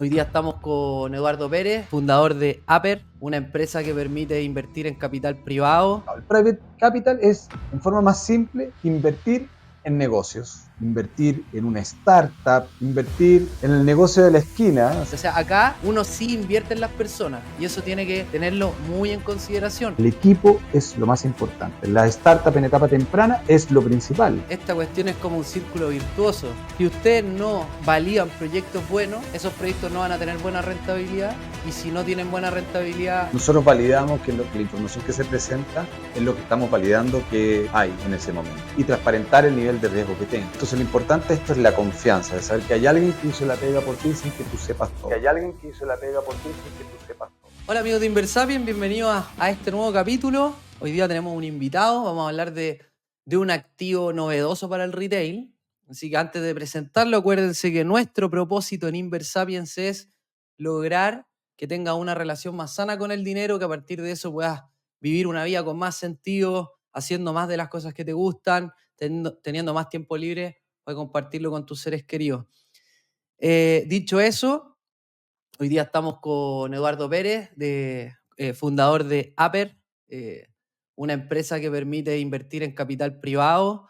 Hoy día estamos con Eduardo Pérez, fundador de Aper, una empresa que permite invertir en capital privado. El private capital es, en forma más simple, invertir en negocios, invertir en una startup, invertir en el negocio de la esquina. O sea, acá uno sí invierte en las personas y eso tiene que tenerlo muy en consideración. El equipo es lo más importante. La startup en etapa temprana es lo principal. Esta cuestión es como un círculo virtuoso. Si ustedes no validan proyectos buenos, esos proyectos no van a tener buena rentabilidad, y si no tienen buena rentabilidad... Nosotros validamos que la información que se presenta es lo que estamos validando que hay en ese momento y transparentar el nivel de riesgo que tenga. Entonces lo importante de esto es la confianza, de saber que hay alguien que hizo la pega por ti sin que tú sepas todo. Que hay alguien que hizo la pega por ti sin que tú sepas todo. Hola amigos de Inversapien, bienvenidos a este nuevo capítulo. Hoy día tenemos un invitado, vamos a hablar de un activo novedoso para el retail. Así que antes de presentarlo, acuérdense que nuestro propósito en Inversapiens es lograr que tengas una relación más sana con el dinero, que a partir de eso puedas vivir una vida con más sentido, haciendo más de las cosas que te gustan, teniendo más tiempo libre para compartirlo con tus seres queridos. Dicho eso, hoy día estamos con Eduardo Pérez, fundador de Aper, una empresa que permite invertir en capital privado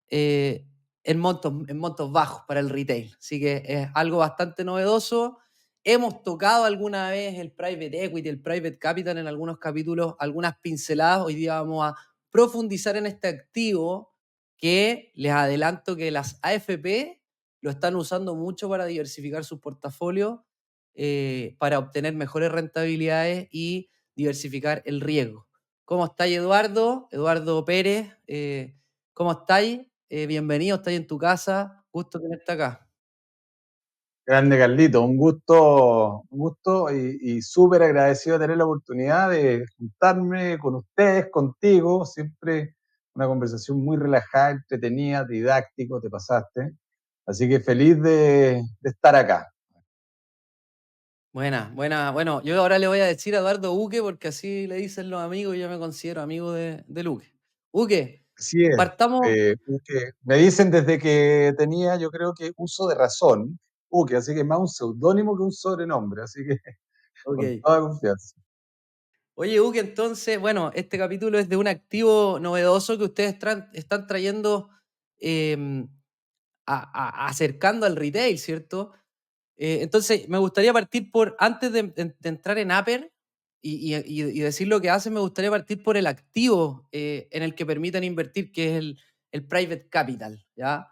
en montos bajos para el retail. Así que es algo bastante novedoso. Hemos tocado alguna vez el private equity, el private capital en algunos capítulos, algunas pinceladas. Hoy día vamos a profundizar en este activo que les adelanto que las AFP lo están usando mucho para diversificar sus portafolios, para obtener mejores rentabilidades y diversificar el riesgo. ¿Cómo estáis, Eduardo? Eduardo Pérez, ¿cómo estáis? Bienvenido, estáis en tu casa, gusto tenerte acá. Grande Carlito, un gusto y súper agradecido de tener la oportunidad de juntarme con ustedes, contigo, siempre una conversación muy relajada, entretenida, didáctico, te pasaste. Así que feliz de estar acá. Buena, buena. Bueno, yo ahora le voy a decir a Eduardo Uque, porque así le dicen los amigos y yo me considero amigo de Luque. Uque, Así es, partamos. Uke. Me dicen desde que tenía, yo creo que uso de razón, Uke, así que más un seudónimo que un sobrenombre, así que con Ok. toda confianza. Oye, Uke, entonces, bueno, este capítulo es de un activo novedoso que ustedes están trayendo, em, acercando al retail, ¿cierto? Entonces, me gustaría partir por, antes de entrar en Aper y decir lo que hacen, me gustaría partir por el activo en el que permiten invertir, que es el private capital, ¿ya?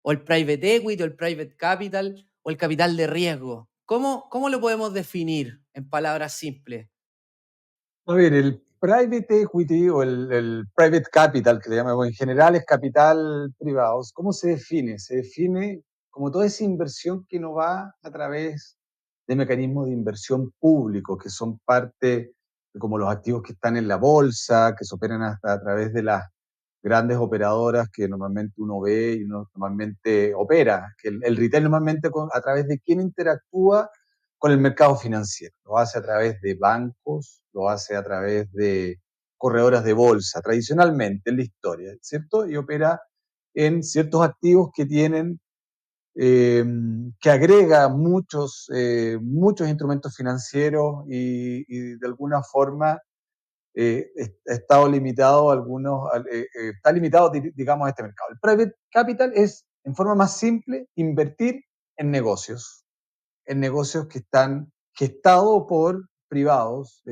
O el private equity, o el private capital, o el capital de riesgo. ¿Cómo lo podemos definir en palabras simples? A ver, el private equity o el private capital, que le llamamos en general, es capital privado. ¿Cómo se define? Se define como toda esa inversión que no va a través de mecanismos de inversión públicos, que son parte de como los activos que están en la bolsa, que se operan hasta a través de las grandes operadoras que normalmente uno ve y uno normalmente opera, que el retail normalmente a través de quién interactúa con el mercado financiero. Lo hace a través de bancos, lo hace a través de corredoras de bolsa, tradicionalmente en la historia, ¿cierto? Y opera en ciertos activos que tienen, que agrega muchos instrumentos financieros y de alguna forma está limitado está limitado, digamos, a este mercado. El private capital es, en forma más simple, invertir en negocios que están gestados por privados,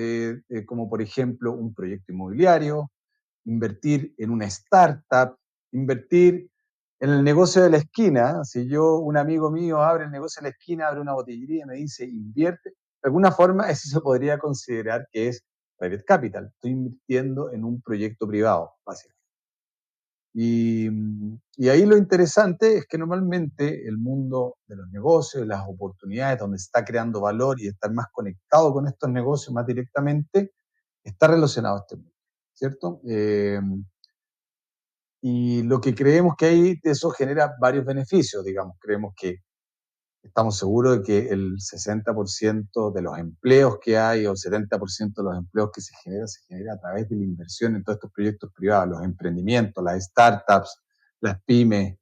como por ejemplo un proyecto inmobiliario, invertir en una startup, invertir en el negocio de la esquina. Si un amigo mío abre el negocio de la esquina, abre una botillería y me dice invierte, de alguna forma eso se podría considerar que es private capital. Estoy invirtiendo en un proyecto privado, básicamente. Y ahí lo interesante es que normalmente el mundo de los negocios, las oportunidades donde se está creando valor y estar más conectado con estos negocios más directamente, está relacionado a este mundo, ¿cierto? Y lo que creemos que ahí eso genera varios beneficios, digamos, creemos que estamos seguros de que el 60% de los empleos que hay o el 70% de los empleos que se genera a través de la inversión en todos estos proyectos privados, los emprendimientos, las startups, las pymes,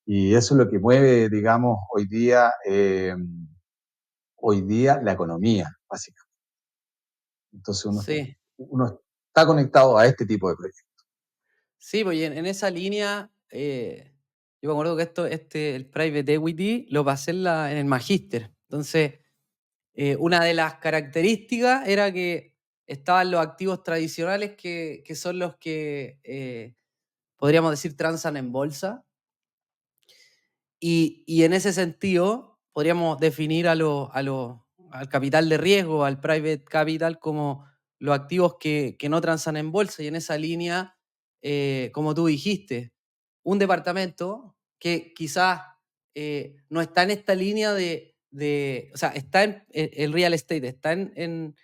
y eso es lo que mueve, digamos, hoy día hoy día la economía, básicamente. Entonces Sí, uno está conectado a este tipo de proyectos. sí, pues y en esa línea, yo me acuerdo que el private equity lo pasé en el magíster. Entonces, una de las características era que estaban los activos tradicionales que son los que podríamos decir transan en bolsa. Y en ese sentido, podríamos definir al capital de riesgo, al private capital, como los activos que no transan en bolsa. Y en esa línea, como tú dijiste, un departamento que quizás no está en esta línea o sea, está en el real estate, está en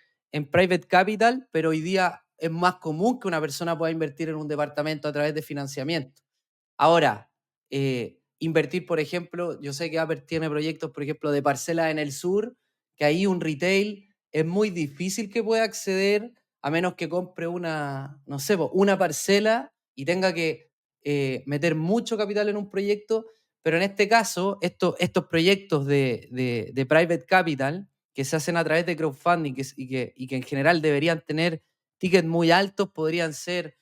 private capital, pero hoy día es más común que una persona pueda invertir en un departamento a través de financiamiento. Ahora, invertir, por ejemplo, yo sé que Apple tiene proyectos, por ejemplo, de parcelas en el sur, que ahí un retail es muy difícil que pueda acceder a menos que compre una, no sé, una parcela y tenga que meter mucho capital en un proyecto, pero en este caso, estos proyectos de private capital que se hacen a través de crowdfunding y que en general deberían tener tickets muy altos, podrían ser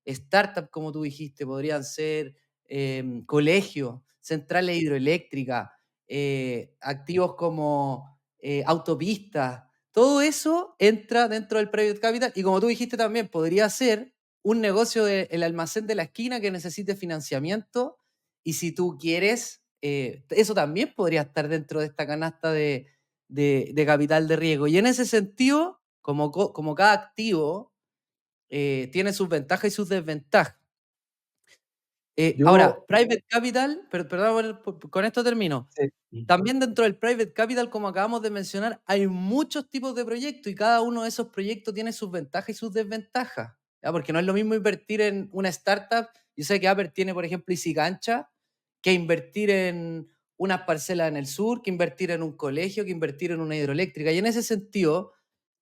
startups, como tú dijiste, podrían ser colegios, centrales hidroeléctricas, activos como autopistas. Todo eso entra dentro del private capital y como tú dijiste también, podría ser un negocio del almacén de la esquina que necesite financiamiento y si tú quieres, eso también podría estar dentro de esta canasta de capital de riesgo. Y en ese sentido, como cada activo tiene sus ventajas y sus desventajas. Ahora, Yo, private capital, perdón, con esto termino. sí, También dentro del private capital, como acabamos de mencionar, hay muchos tipos de proyectos y cada uno de esos proyectos tiene sus ventajas y sus desventajas. ¿Ya? Porque no es lo mismo invertir en una startup. Yo sé que Apple tiene, por ejemplo, Easy Cancha, que invertir en unas parcelas en el sur, que invertir en un colegio, que invertir en una hidroeléctrica. Y en ese sentido,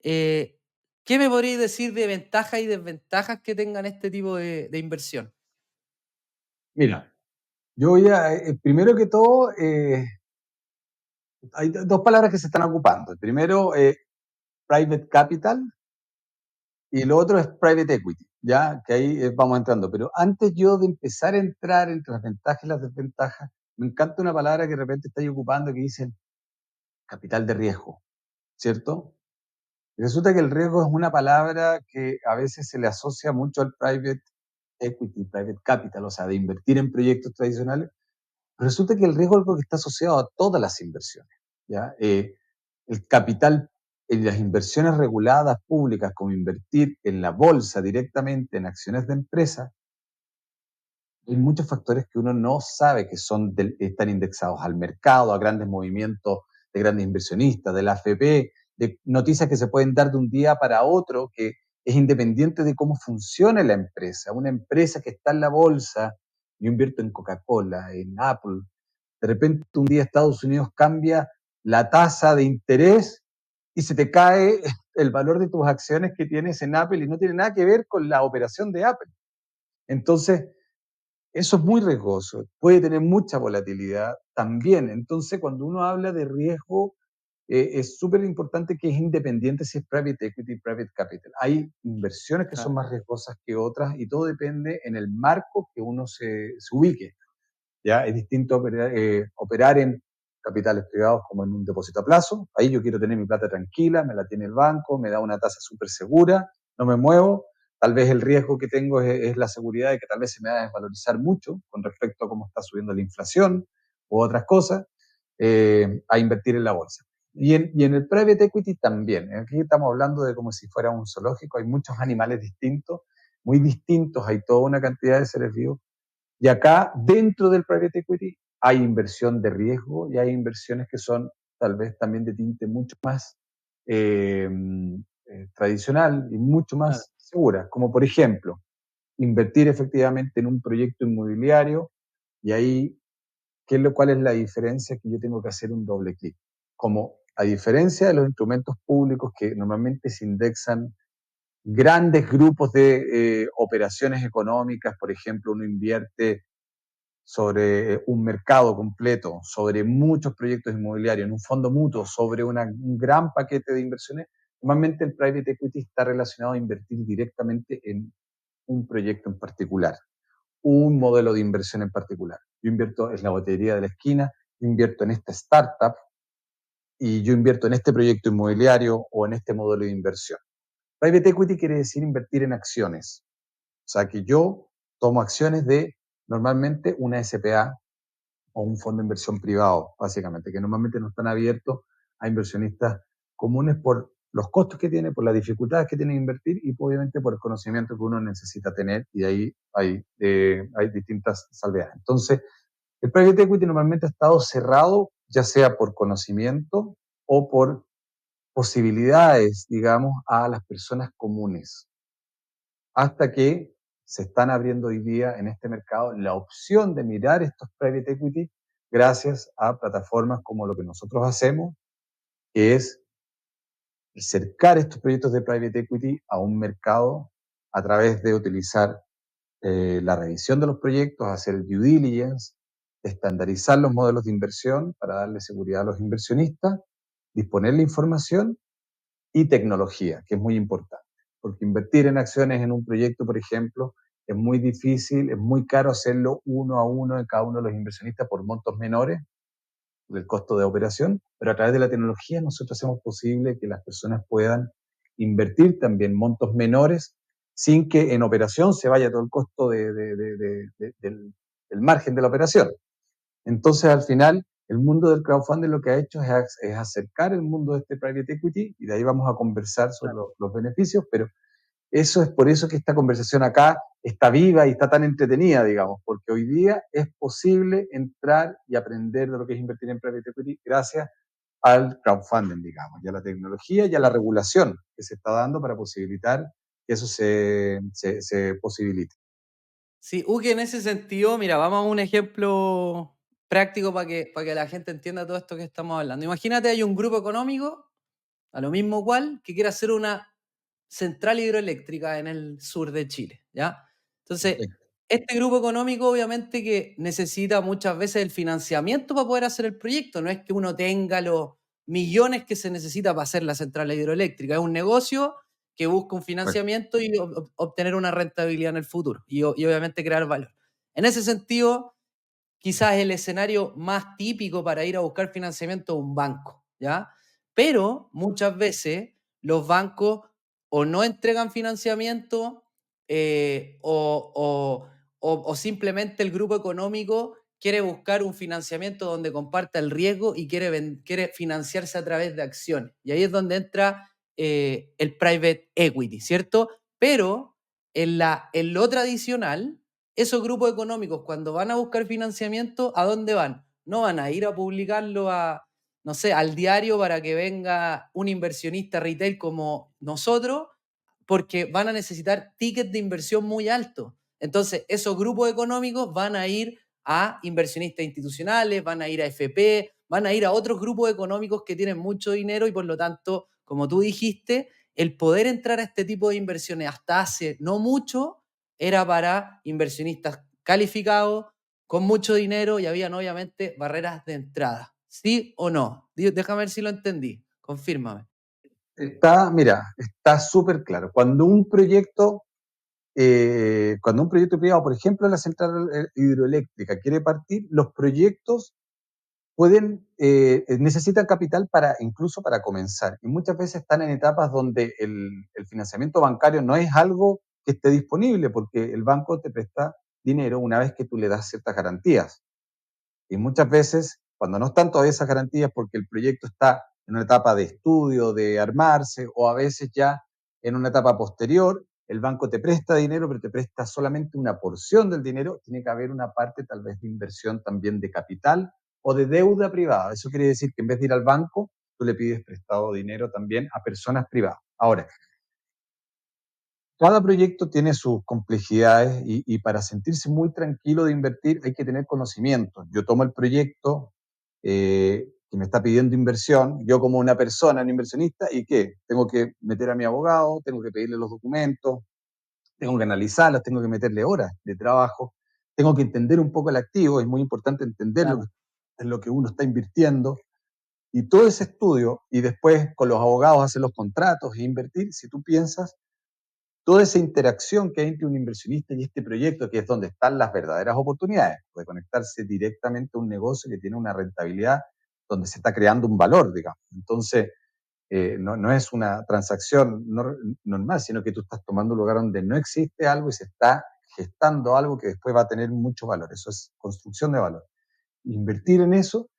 eh, ¿qué me podríais decir de ventajas y desventajas que tengan este tipo de inversión? mira, yo voy a, primero que todo, hay dos palabras que se están ocupando. El primero, private capital, y lo otro es private equity, ya que ahí vamos entrando. Pero antes yo de empezar a entrar entre las ventajas y las desventajas, me encanta una palabra que de repente estáis ocupando que dicen capital de riesgo, ¿cierto? Y resulta que el riesgo es una palabra que a veces se le asocia mucho al private equity, private capital, o sea, de invertir en proyectos tradicionales. Pero resulta que el riesgo es algo que está asociado a todas las inversiones, ¿ya? El capital en las inversiones reguladas públicas, como invertir en la bolsa directamente en acciones de empresas, hay muchos factores que uno no sabe que están indexados al mercado, a grandes movimientos de grandes inversionistas, de la AFP, de noticias que se pueden dar de un día para otro, que es independiente de cómo funcione la empresa. Una empresa que está en la bolsa, yo invierto en Coca-Cola, en Apple, de repente un día Estados Unidos cambia la tasa de interés y se te cae el valor de tus acciones que tienes en Apple y no tiene nada que ver con la operación de Apple. Entonces, eso es muy riesgoso, puede tener mucha volatilidad también. Entonces, cuando uno habla de riesgo, es súper importante que es independiente si es private equity, private capital. Hay inversiones que son Claro. más riesgosas que otras y todo depende en el marco que uno se ubique. ¿Ya? Es distinto operar en capitales privados como en un depósito a plazo. Ahí yo quiero tener mi plata tranquila, me la tiene el banco, me da una tasa súper segura, no me muevo. Tal vez el riesgo que tengo es la seguridad de que tal vez se me va a desvalorizar mucho con respecto a cómo está subiendo la inflación u otras cosas, a invertir en la bolsa. Y en el private equity también. Aquí estamos hablando de como si fuera un zoológico, hay muchos animales distintos, muy distintos, hay toda una cantidad de seres vivos y acá, dentro del private equity, hay inversión de riesgo y hay inversiones que son tal vez también de tinte mucho más eh, tradicional y mucho Claro. más seguras, como por ejemplo, invertir efectivamente en un proyecto inmobiliario y ahí, ¿cuál es la diferencia? Que yo tengo que hacer un doble clic. Como a diferencia de los instrumentos públicos que normalmente se indexan grandes grupos de operaciones económicas, por ejemplo, uno invierte sobre un mercado completo, sobre muchos proyectos inmobiliarios, en un fondo mutuo, sobre un gran paquete de inversiones, normalmente el private equity está relacionado a invertir directamente en un proyecto en particular, un modelo de inversión en particular. Yo invierto en la botellería de la esquina, invierto en esta startup y yo invierto en este proyecto inmobiliario o en este modelo de inversión. Private equity quiere decir invertir en acciones. O sea que yo tomo acciones de normalmente una SPA o un fondo de inversión privado, básicamente, que normalmente no están abiertos a inversionistas comunes por los costos que tiene, por las dificultades que tiene invertir y obviamente por el conocimiento que uno necesita tener, y ahí hay distintas salvedades. Entonces, el private equity normalmente ha estado cerrado, ya sea por conocimiento o por posibilidades, digamos, a las personas comunes, hasta que se están abriendo hoy día en este mercado la opción de mirar estos private equity gracias a plataformas como lo que nosotros hacemos, que es acercar estos proyectos de private equity a un mercado a través de utilizar la revisión de los proyectos, hacer el due diligence, estandarizar los modelos de inversión para darle seguridad a los inversionistas, disponer la información y tecnología, que es muy importante. Porque invertir en acciones en un proyecto, por ejemplo, es muy difícil, es muy caro hacerlo uno a uno en cada uno de los inversionistas por montos menores del costo de operación, pero a través de la tecnología nosotros hacemos posible que las personas puedan invertir también montos menores sin que en operación se vaya todo el costo del margen de la operación. Entonces, al final, el mundo del crowdfunding lo que ha hecho es acercar el mundo de este private equity y de ahí vamos a conversar sobre los beneficios, pero eso es por eso que esta conversación acá está viva y está tan entretenida, digamos, porque hoy día es posible entrar y aprender de lo que es invertir en private equity gracias al crowdfunding, digamos, y a la tecnología y a la regulación que se está dando para posibilitar que eso se posibilite. Sí, Uke, en ese sentido, mira, vamos a un ejemplo práctico para que la gente entienda todo esto que estamos hablando. Imagínate, hay un grupo económico, a lo mismo cual, que quiere hacer una central hidroeléctrica en el sur de Chile, ¿ya? Entonces, Perfecto. este grupo económico obviamente que necesita muchas veces el financiamiento para poder hacer el proyecto. No es que uno tenga los millones que se necesita para hacer la central hidroeléctrica. Es un negocio que busca un financiamiento y obtener una rentabilidad en el futuro y obviamente crear valor. En ese sentido, quizás el escenario más típico para ir a buscar financiamiento es un banco, ¿ya? Pero muchas veces los bancos o no entregan financiamiento o simplemente el grupo económico quiere buscar un financiamiento donde comparta el riesgo y quiere financiarse a través de acciones. Y ahí es donde entra el private equity, ¿cierto? Pero en lo tradicional, esos grupos económicos, cuando van a buscar financiamiento, ¿a dónde van? No van a ir a publicarlo no sé, al diario para que venga un inversionista retail como nosotros, porque van a necesitar tickets de inversión muy altos. Entonces, esos grupos económicos van a ir a inversionistas institucionales, van a ir a FP, van a ir a otros grupos económicos que tienen mucho dinero y por lo tanto, como tú dijiste, el poder entrar a este tipo de inversiones hasta hace no mucho era para inversionistas calificados, con mucho dinero y habían obviamente barreras de entrada. ¿Sí o no? Déjame ver si lo entendí. Confírmame. Mira, está súper claro. Cuando un proyecto privado, por ejemplo, la central hidroeléctrica quiere partir, los proyectos necesitan capital incluso para comenzar. Y muchas veces están en etapas donde el financiamiento bancario no es algo que esté disponible, porque el banco te presta dinero una vez que tú le das ciertas garantías. Y muchas veces, cuando no están todas esas garantías, porque el proyecto está en una etapa de estudio, de armarse, o a veces ya en una etapa posterior, el banco te presta dinero, pero te presta solamente una porción del dinero, tiene que haber una parte tal vez de inversión también de capital o de deuda privada. Eso quiere decir que en vez de ir al banco, tú le pides prestado dinero también a personas privadas. Ahora, cada proyecto tiene sus complejidades y para sentirse muy tranquilo de invertir hay que tener conocimiento. Yo tomo el proyecto que me está pidiendo inversión, yo como una persona, un inversionista, ¿y qué? Tengo que meter a mi abogado, tengo que pedirle los documentos, tengo que analizarlos, tengo que meterle horas de trabajo tengo que entender un poco el activo, es muy importante entender Claro, en lo que uno está invirtiendo, y todo ese estudio, y después con los abogados hacer los contratos e invertir, si tú piensas, toda esa interacción que hay entre un inversionista y este proyecto, que es donde están las verdaderas oportunidades, de conectarse directamente a un negocio que tiene una rentabilidad, donde se está creando un valor, digamos. Entonces, no es una transacción normal, sino que tú estás tomando un lugar donde no existe algo y se está gestando algo que después va a tener mucho valor. Eso es construcción de valor. Invertir en eso,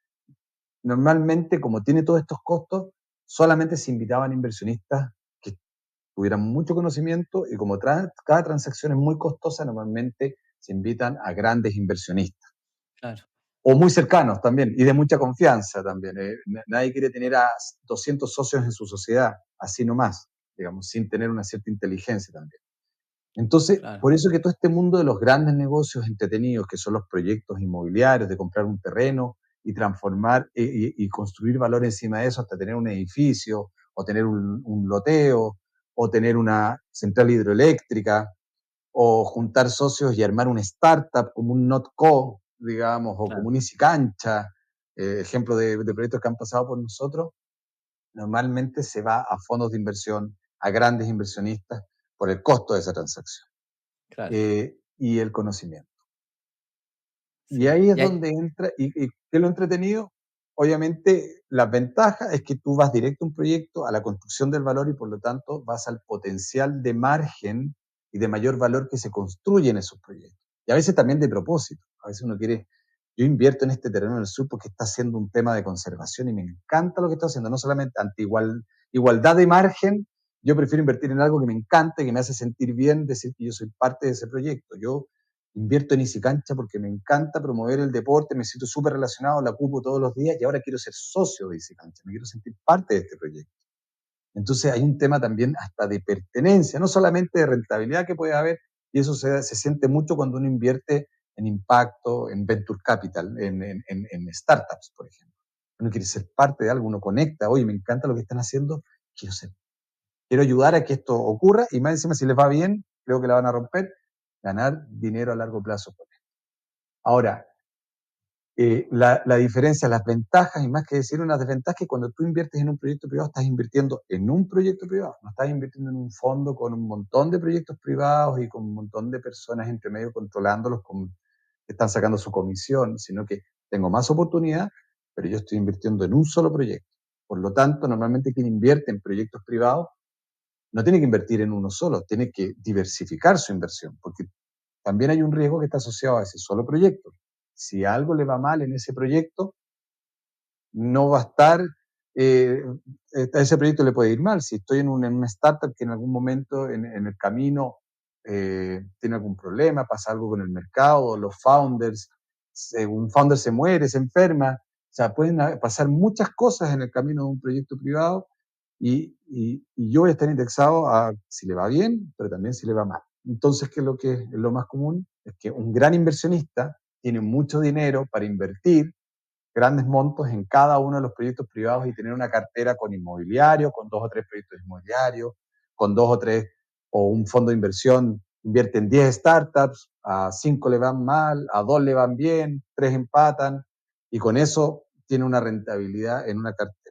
normalmente, como tiene todos estos costos, solamente se invitaban inversionistas que tuvieran mucho conocimiento, y como cada transacción es muy costosa, normalmente se invitan a grandes inversionistas claro, o muy cercanos también, y de mucha confianza también. Nadie quiere tener a 200 socios en su sociedad, así nomás, digamos, sin tener una cierta inteligencia también. Entonces, claro, por eso que todo este mundo de los grandes negocios entretenidos, que son los proyectos inmobiliarios, de comprar un terreno y transformar y construir valor encima de eso hasta tener un edificio, o tener un loteo, o tener una central hidroeléctrica, o juntar socios y armar una startup como un NotCo, digamos, o como claro. un Easy Cancha, ejemplo de proyectos que han pasado por nosotros, normalmente se va a fondos de inversión, a grandes inversionistas, por el costo de esa transacción Claro, y el conocimiento. Y sí. ahí es Y hay, donde entra, y ¿qué es lo entretenido? Obviamente, las ventajas es que tú vas directo a un proyecto, a la construcción del valor, y por lo tanto vas al potencial de margen y de mayor valor que se construye en esos proyectos. Y a veces también de propósito. A veces uno quiere, yo invierto en este terreno en el sur porque está haciendo un tema de conservación y me encanta lo que está haciendo, no solamente ante igualdad de margen. Yo prefiero invertir en algo que me encanta y que me hace sentir bien, decir que yo soy parte de ese proyecto. Yo invierto en Easy Cancha porque me encanta promover el deporte, me siento súper relacionado, la ocupo todos los días y ahora quiero ser socio de Easy Cancha, me quiero sentir parte de este proyecto. Entonces hay un tema también hasta de pertenencia, no solamente de rentabilidad que puede haber, y eso se siente mucho cuando uno invierte en impacto, en venture capital, en startups, por ejemplo. Uno quiere ser parte de algo, uno conecta, oye, me encanta lo que están haciendo, quiero ayudar a que esto ocurra, y más encima si les va bien, creo que la van a romper, ganar dinero a largo plazo con esto. Ahora, la diferencia, las ventajas, y más que decir una desventaja, que cuando tú inviertes en un proyecto privado, estás invirtiendo en un proyecto privado, no estás invirtiendo en un fondo con un montón de proyectos privados y con un montón de personas entre medio controlándolos, que están sacando su comisión, sino que tengo más oportunidad, pero yo estoy invirtiendo en un solo proyecto. Por lo tanto, normalmente quien invierte en proyectos privados no tiene que invertir en uno solo, tiene que diversificar su inversión, porque también hay un riesgo que está asociado a ese solo proyecto. Si algo le va mal en ese proyecto, no va a estar, a ese proyecto le puede ir mal. Si estoy en una startup que en algún momento en el camino tiene algún problema, pasa algo con el mercado, los founders, un founder se muere, se enferma, o sea, pueden pasar muchas cosas en el camino de un proyecto privado, y yo voy a estar indexado a si le va bien, pero también si le va mal. Entonces, ¿qué es lo que es lo más común? Es que un gran inversionista tiene mucho dinero para invertir grandes montos en cada uno de los proyectos privados y tener una cartera con inmobiliario, con 2 o 3 proyectos inmobiliarios, con 2 o 3, o un fondo de inversión invierte en 10 startups, a 5 le van mal, a 2 le van bien, 3 empatan, y con eso tiene una rentabilidad en una cartera.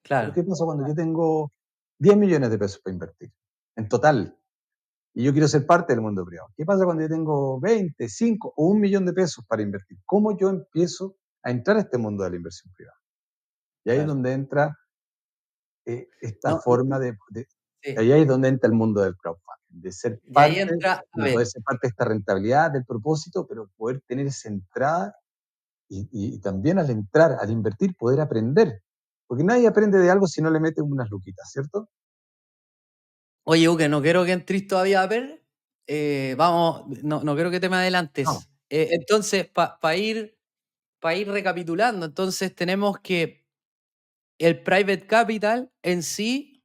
Pero claro, ¿qué pasa cuando yo tengo 10 millones de pesos para invertir en total? Y yo quiero ser parte del mundo privado. ¿Qué pasa cuando yo tengo 20, 5 o 1 millón de pesos para invertir? ¿Cómo yo empiezo a entrar a este mundo de la inversión privada? Y ahí es claro. donde entra esta No, forma sí. ahí es donde entra el mundo del crowdfunding, de ser Y ahí parte, entra, a de poder ver, ser parte de esta rentabilidad, del propósito, pero poder tener esa entrada y también al entrar, al invertir, poder aprender. Porque nadie aprende de algo si no le mete unas luquitas, ¿cierto? oye, Uke, no quiero que entres todavía a ver. Vamos, no quiero que te me No. adelantes. Entonces, para ir recapitulando, entonces tenemos que el private capital en sí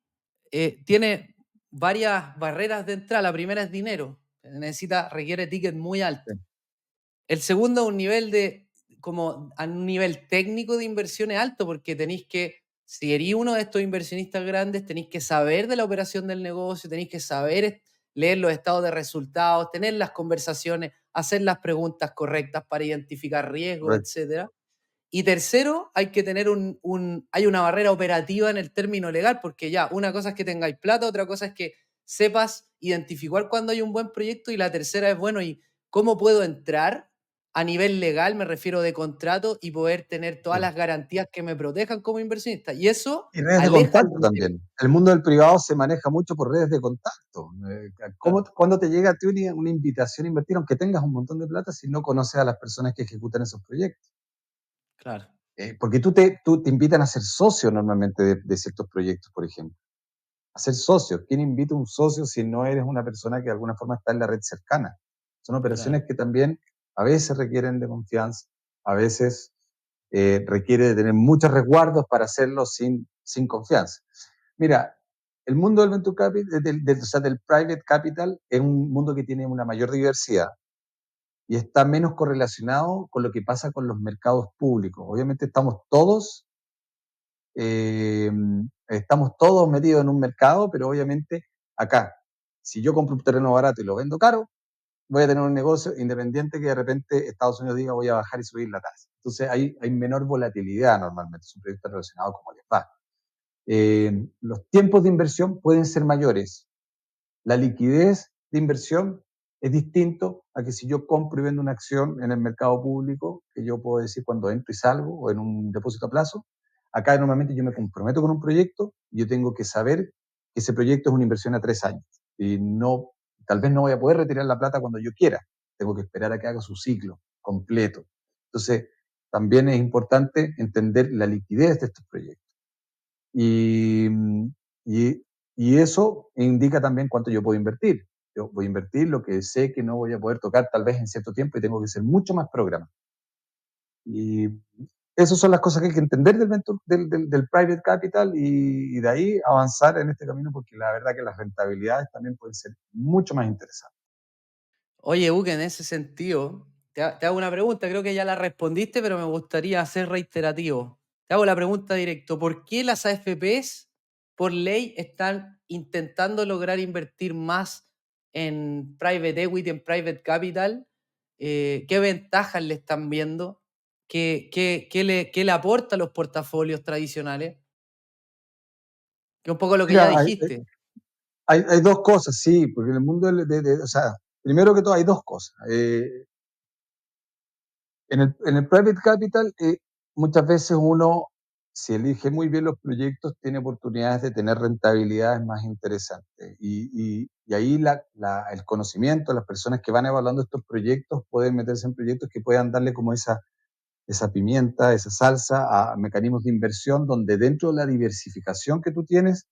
tiene varias barreras de entrada. La primera es dinero. Requiere ticket muy alto. Sí, El segundo, un nivel como a un nivel técnico de inversión es alto, porque tenéis que, si eres uno de estos inversionistas grandes, tenéis que saber de la operación del negocio, tenéis que saber, leer los estados de resultados, tener las conversaciones, hacer las preguntas correctas para identificar riesgos, Correcto. etcétera. Y tercero, hay que tener hay una barrera operativa en el término legal, porque ya, una cosa es que tengáis plata, otra cosa es que sepas identificar cuando hay un buen proyecto, y la tercera es, bueno, ¿y cómo puedo entrar a nivel legal, me refiero de contrato, y poder tener todas Sí. las garantías que me protejan como inversionista? Y eso Y redes de aleja al contacto retail. también. El mundo del privado se maneja mucho por redes de contacto. Claro, ¿Cuándo te llega a ti una invitación a invertir, aunque tengas un montón de plata, si no conoces a las personas que ejecutan esos proyectos? claro, Porque tú te invitan a ser socio normalmente de ciertos proyectos, por ejemplo. A ser socio. ¿Quién invita a un socio si no eres una persona que de alguna forma está en la red cercana? Son operaciones claro. que también a veces requieren de confianza, a veces requiere de tener muchos resguardos para hacerlo sin confianza. Mira, el mundo del venture capital, o sea, del private capital, es un mundo que tiene una mayor diversidad y está menos correlacionado con lo que pasa con los mercados públicos. Obviamente eh, estamos todos metidos en un mercado, pero obviamente acá, si yo compro un terreno barato y lo vendo caro, voy a tener un negocio independiente que de repente Estados Unidos diga voy a bajar y subir la tasa. Entonces hay menor volatilidad normalmente, son proyectos relacionados como les va. Los tiempos de inversión pueden ser mayores. La liquidez de inversión es distinto a que si yo compro y vendo una acción en el mercado público, que yo puedo decir cuando entro y salgo, o en un depósito a plazo. Acá normalmente yo me comprometo con un proyecto y yo tengo que saber que ese proyecto es una inversión a 3 años. Y no, tal vez no voy a poder retirar la plata cuando yo quiera. Tengo que esperar a que haga su ciclo completo. Entonces, también es importante entender la liquidez de estos proyectos. Y, y, y eso indica también cuánto yo puedo invertir. Yo voy a invertir lo que sé que no voy a poder tocar tal vez en cierto tiempo y tengo que ser mucho más programa. Y esas son las cosas que hay que entender del private capital y de ahí avanzar en este camino porque la verdad que las rentabilidades también pueden ser mucho más interesantes. Oye, Uke, en ese sentido, te hago una pregunta, creo que ya la respondiste, pero me gustaría ser reiterativo. Te hago la pregunta directo, ¿por qué las AFPs por ley están intentando lograr invertir más en private equity, en private capital? ¿Qué ventajas le están viendo? ¿Qué le aporta a los portafolios tradicionales? Que es un poco lo que ya Mira, dijiste. hay dos cosas, sí, porque en el mundo o sea, primero que todo hay dos cosas. En el private capital, muchas veces uno, si elige muy bien los proyectos, tiene oportunidades de tener rentabilidades más interesantes. Y ahí el conocimiento, las personas que van evaluando estos proyectos pueden meterse en proyectos que puedan darle como esa pimienta, esa salsa a mecanismos de inversión, donde dentro de la diversificación que tú tienes,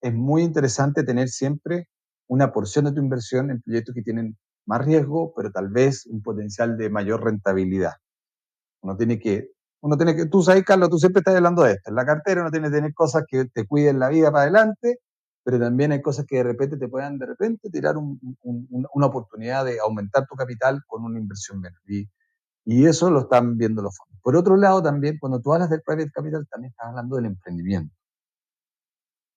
es muy interesante tener siempre una porción de tu inversión en proyectos que tienen más riesgo, pero tal vez un potencial de mayor rentabilidad. Uno tiene que, tú sabes, Carlos, tú siempre estás hablando de esto. En la cartera uno tiene que tener cosas que te cuiden la vida para adelante, pero también hay cosas que de repente te puedan de repente tirar una oportunidad de aumentar tu capital con una inversión menos. Y eso lo están viendo los fondos. Por otro lado, también, cuando tú hablas del private capital, también estás hablando del emprendimiento.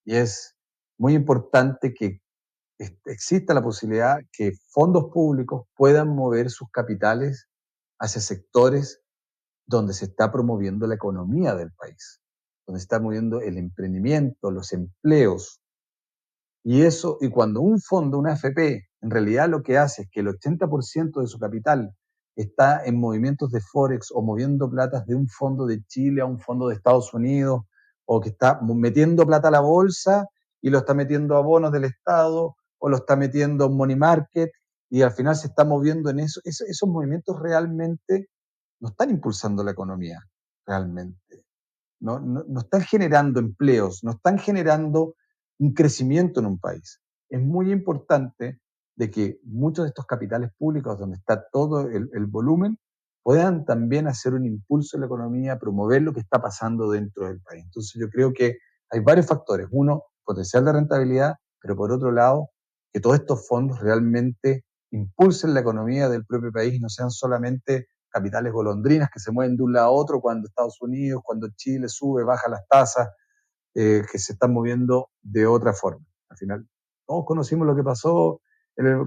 Y es muy importante que exista la posibilidad que fondos públicos puedan mover sus capitales hacia sectores donde se está promoviendo la economía del país, donde se está moviendo el emprendimiento, los empleos. Y cuando un fondo, una AFP, en realidad lo que hace es que el 80% de su capital está en movimientos de Forex o moviendo platas de un fondo de Chile a un fondo de Estados Unidos, o que está metiendo plata a la bolsa y lo está metiendo a bonos del Estado, o lo está metiendo en money market, y al final se está moviendo en eso. Esos movimientos realmente no están impulsando la economía, realmente. No están generando empleos, no están generando un crecimiento en un país. Es muy importante de que muchos de estos capitales públicos, donde está todo el volumen, puedan también hacer un impulso en la economía, promover lo que está pasando dentro del país. Entonces yo creo que hay varios factores. Uno, potencial de rentabilidad, pero por otro lado, que todos estos fondos realmente impulsen la economía del propio país y no sean solamente capitales golondrinas que se mueven de un lado a otro cuando Estados Unidos, cuando Chile sube, baja las tasas, que se están moviendo de otra forma. Al final, Todos conocimos lo que pasó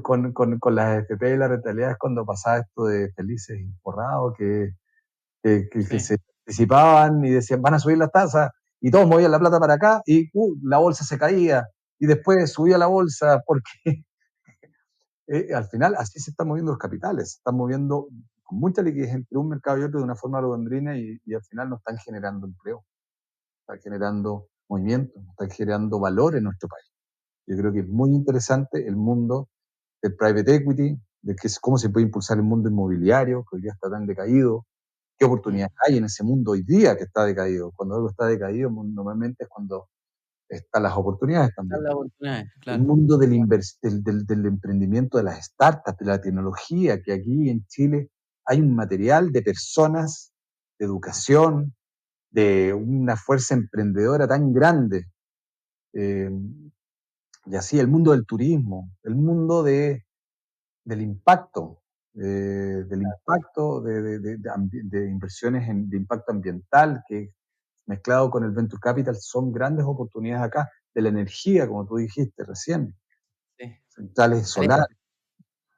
con las FP y las rentabilidades cuando pasaba esto de felices y forrados, que Sí. se anticipaban y decían, van a subir las tasas, y todos movían la plata para acá, y la bolsa se caía, y después subía la bolsa, porque al final así se están moviendo los capitales, se están moviendo con mucha liquidez entre un mercado y otro de una forma golondrina, y al final no están generando empleo, están generando movimiento, están generando valor en nuestro país. Yo creo que es muy interesante el mundo del private equity, de cómo se puede impulsar el mundo inmobiliario, que hoy día está tan decaído, qué oportunidades hay en ese mundo hoy día que está decaído. Cuando algo está decaído, normalmente es cuando están las oportunidades Están también. las oportunidades, El claro. mundo del emprendimiento, de las startups, de la tecnología, que aquí en Chile hay un material de personas, de educación, de una fuerza emprendedora tan grande. Eh, y así el mundo del turismo, el mundo del impacto, de inversiones de impacto ambiental, que mezclado con el Venture Capital son grandes oportunidades acá, de la energía, como tú dijiste recién, Sí. centrales Al, solares.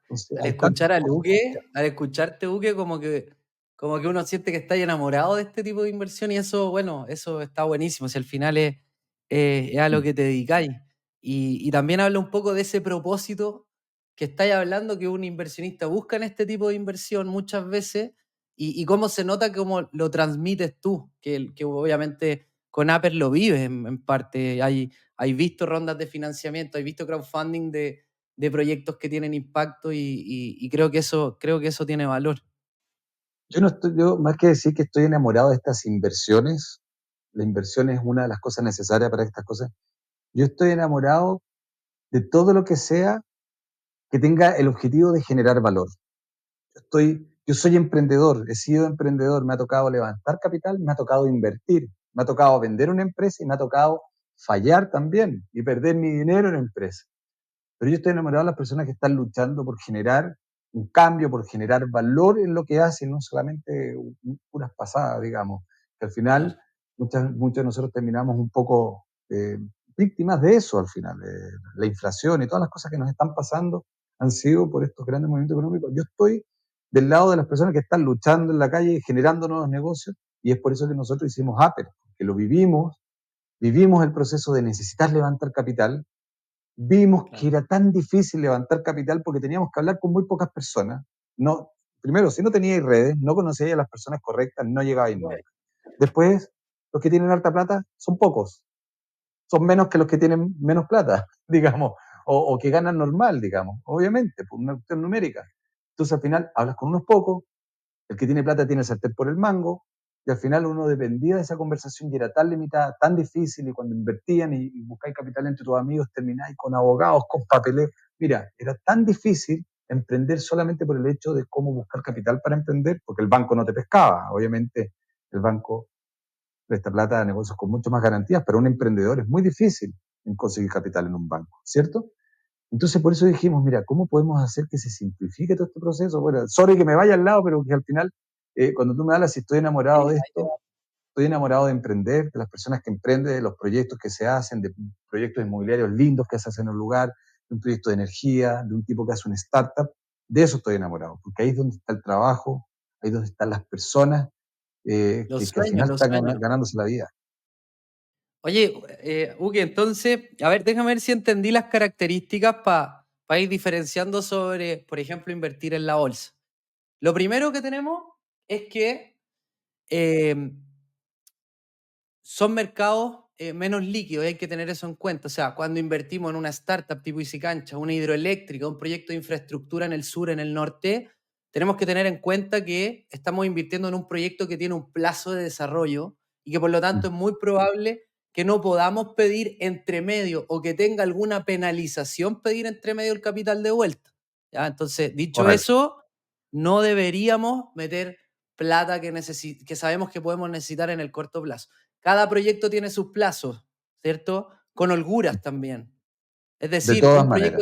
Entonces, al hay tantas escuchar a cosas. Luque, al escucharte, Luque, como que uno siente que está enamorado de este tipo de inversión y eso, bueno, eso está buenísimo. Si al final es a lo que te dedicáis. Y también habla un poco de ese propósito que estáis hablando que un inversionista busca en este tipo de inversión muchas veces y cómo se nota cómo lo transmites tú, que obviamente con Apple lo vives en parte. Hay visto rondas de financiamiento, hay visto crowdfunding de proyectos que tienen impacto y creo que eso tiene valor. Yo más que decir que estoy enamorado de estas inversiones, la inversión es una de las cosas necesarias para estas cosas. Yo estoy enamorado de todo lo que sea que tenga el objetivo de generar valor. Yo soy emprendedor, he sido emprendedor, me ha tocado levantar capital, me ha tocado invertir, me ha tocado vender una empresa y me ha tocado fallar también y perder mi dinero en la empresa. Pero yo estoy enamorado de las personas que están luchando por generar un cambio, por generar valor en lo que hacen, no solamente puras pasadas, digamos, que al Claro. final muchos de nosotros terminamos un poco víctimas de eso al final. La inflación y todas las cosas que nos están pasando han sido por estos grandes movimientos económicos. Yo estoy del lado de las personas que están luchando en la calle y generando nuevos negocios, y es por eso que nosotros hicimos Apple, que lo vivimos el proceso de necesitar levantar capital. Vimos que Claro. era tan difícil levantar capital porque teníamos que hablar con muy pocas personas. No, primero, si no teníais redes, no conocíais a las personas correctas, no llegabais Bueno, nunca. Después, los que tienen harta plata son pocos, son menos que los que tienen menos plata, digamos, o que ganan normal, digamos, obviamente, por una cuestión numérica. Entonces, al final, hablas con unos pocos, el que tiene plata tiene el sartén por el mango, y al final uno dependía de esa conversación y era tan limitada, tan difícil, y cuando invertían y buscáis capital entre tus amigos, termináis con abogados, con papeleo. Mira, era tan difícil emprender solamente por el hecho de cómo buscar capital para emprender, porque el banco no te pescaba. Obviamente, el banco presta plata a negocios con mucho más garantías, pero un emprendedor es muy difícil en conseguir capital en un banco, ¿cierto? Entonces, por eso dijimos, mira, ¿cómo podemos hacer que se simplifique todo este proceso? Bueno, sorry que me vaya al lado, pero que al final, cuando tú me hablas, si estoy enamorado de ahí te esto, va. estoy enamorado de emprender, de las personas que emprenden, de los proyectos que se hacen, de proyectos inmobiliarios lindos que se hacen en un lugar, de un proyecto de energía, de un tipo que hace una startup. De eso estoy enamorado, porque ahí es donde está el trabajo, ahí es donde están las personas que al final Los están sueños. ganándose la vida. Oye, Uke, entonces, a ver, déjame ver si entendí las características para ir diferenciando sobre, por ejemplo, invertir en la bolsa. Lo primero que tenemos es que eh, son mercados menos líquidos, y hay que tener eso en cuenta. O sea, cuando invertimos en una startup tipo Easy Cancha, una hidroeléctrica, un proyecto de infraestructura en el sur, en el norte, tenemos que tener en cuenta que estamos invirtiendo en un proyecto que tiene un plazo de desarrollo y que por lo tanto es muy probable que no podamos pedir entre medio o que tenga alguna penalización pedir entre medio el capital de vuelta. ¿Ya? Entonces, dicho Correcto. eso, no deberíamos meter plata que sabemos que podemos necesitar en el corto plazo. Cada proyecto tiene sus plazos, ¿cierto? Con holguras también. Es De decir, todas maneras.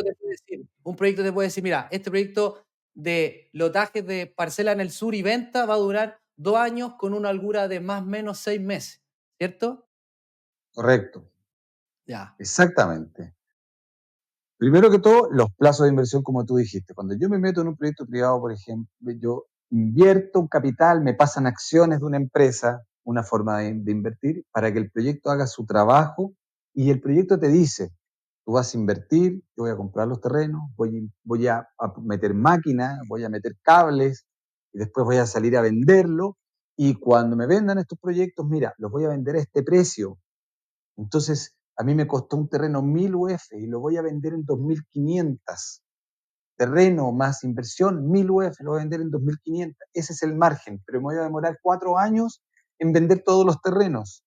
un proyecto te puede decir, mira, este proyecto de lotajes de parcela en el sur y venta va a durar 2 años con una holgura de más o menos 6 meses, ¿cierto? Correcto. Ya. Exactamente. Primero que todo, los plazos de inversión, como tú dijiste. Cuando yo me meto en un proyecto privado, por ejemplo, yo invierto un capital, me pasan acciones de una empresa, una forma de invertir, para que el proyecto haga su trabajo y el proyecto te dice, tú vas a invertir, yo voy a comprar los terrenos, voy a meter máquinas, voy a meter cables y después voy a salir a venderlo y cuando me vendan estos proyectos, mira, los voy a vender a este precio. Entonces, a mí me costó un terreno 1000 UF y lo voy a vender en 2500. Terreno más inversión, 1000 UF, lo voy a vender en 2500. Ese es el margen, pero me voy a demorar 4 años en vender todos los terrenos.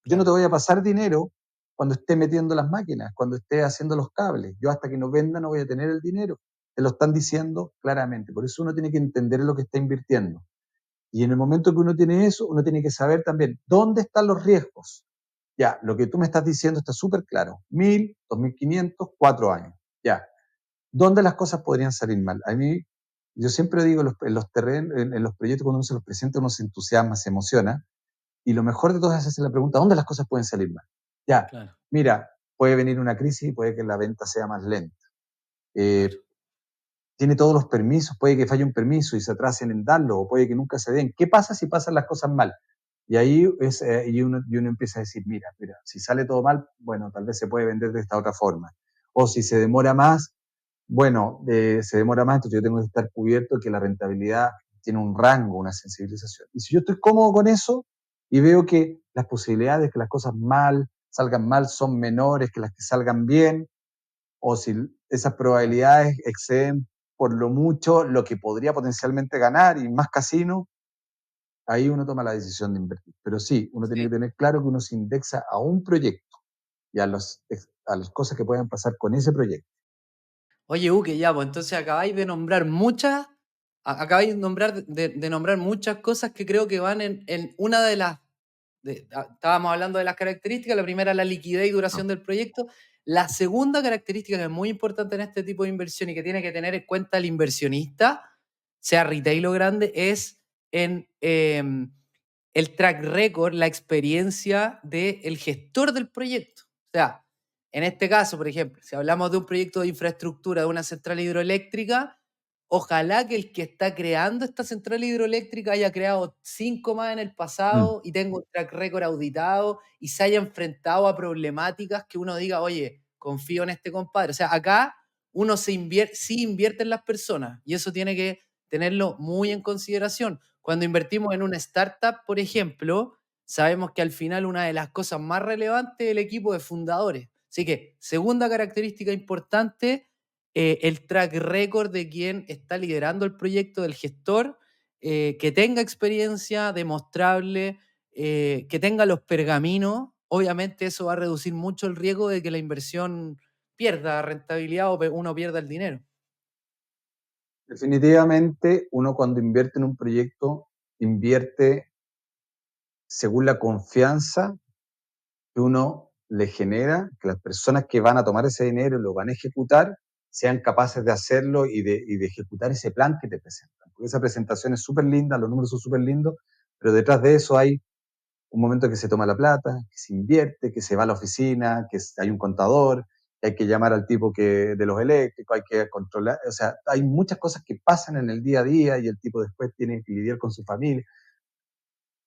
Yo no te Claro. voy a pasar dinero cuando esté metiendo las máquinas, cuando esté haciendo los cables. Yo hasta que no venda no voy a tener el dinero. Te lo están diciendo claramente. Por eso uno tiene que entender lo que está invirtiendo. Y en el momento que uno tiene eso, uno tiene que saber también dónde están los riesgos. Ya, lo que tú me estás diciendo está súper claro. 1000, 2500, 4 años. Ya. ¿Dónde las cosas podrían salir mal? A mí, yo siempre digo en los terrenos, en los proyectos, cuando uno se los presenta, uno se entusiasma, se emociona. Y lo mejor de todo es hacerse la pregunta, ¿dónde las cosas pueden salir mal? Ya, Claro, mira, puede venir una crisis y puede que la venta sea más lenta. claro. Tiene todos los permisos, puede que falle un permiso y se atrasen en darlo, o puede que nunca se den. ¿Qué pasa si pasan las cosas mal? Y ahí uno empieza a decir, mira, si sale todo mal, bueno, tal vez se puede vender de esta otra forma. O si se demora más, bueno, se demora más, entonces yo tengo que estar cubierto que la rentabilidad tiene un rango, una sensibilización. Y si yo estoy cómodo con eso y veo que las posibilidades de que las cosas salgan mal son menores que las que salgan bien, o si esas Claro. probabilidades exceden por lo mucho lo que podría potencialmente ganar y más casino, ahí uno toma la decisión de invertir. Pero sí, uno tiene Sí. que tener claro que uno se indexa a un proyecto y a las cosas que puedan pasar con ese proyecto. Oye, Uke, ya, pues entonces acabáis de nombrar muchas, acabáis de nombrar muchas cosas que creo que van en una de las, estábamos hablando de las características, la primera la liquidez y No. duración del proyecto, la segunda característica que es muy importante en este tipo de inversión y que tiene que tener en cuenta el inversionista, sea retail o grande, es en el track record, la experiencia del gestor del proyecto. O sea, en este caso, por ejemplo, si hablamos de un proyecto de infraestructura de una central hidroeléctrica, ojalá que el que está creando esta central hidroeléctrica haya creado 5 más en el Mm. pasado y tenga un track record auditado y se haya enfrentado a problemáticas que uno diga, oye, confío en este compadre. O sea, acá uno sí invierte en las personas y eso tiene que tenerlo muy en consideración. Cuando invertimos en una startup, por ejemplo, sabemos que al final una de las cosas más relevantes es el equipo de fundadores. Así que, segunda característica importante, el track record de quien está liderando el proyecto, del gestor, que tenga experiencia demostrable, que tenga los pergaminos. Obviamente eso va a reducir mucho el riesgo de que la inversión pierda rentabilidad o uno pierda el dinero. Definitivamente, uno cuando invierte en un proyecto, invierte según la confianza que uno le genera, que las personas que van a tomar ese dinero y lo van a ejecutar, sean capaces de hacerlo y de ejecutar ese plan que te presentan. Porque esa presentación es súper linda, los números son súper lindos, pero detrás de eso hay un momento que se toma la plata, que se invierte, que se va a la oficina, que hay un contador, que hay que llamar al tipo de los eléctricos, hay que controlar, o sea, hay muchas cosas que pasan en el día a día y el tipo después tiene que lidiar con su familia.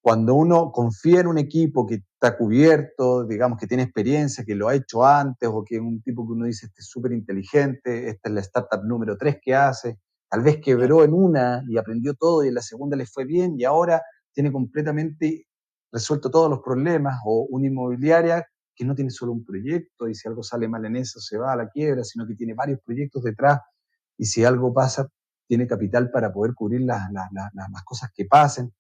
Cuando uno confía en un equipo que está cubierto, digamos que tiene experiencia, que lo ha hecho antes, o que es un tipo que uno dice, este es súper inteligente, esta es la startup número 3 que hace, tal vez Claro, quebró en una y aprendió todo y en la segunda le fue bien y ahora tiene completamente resuelto todos los problemas, o una inmobiliaria que no tiene solo un proyecto y si algo sale mal en eso se va a la quiebra, sino que tiene varios proyectos detrás y si algo pasa, tiene capital para poder cubrir las cosas que pasen.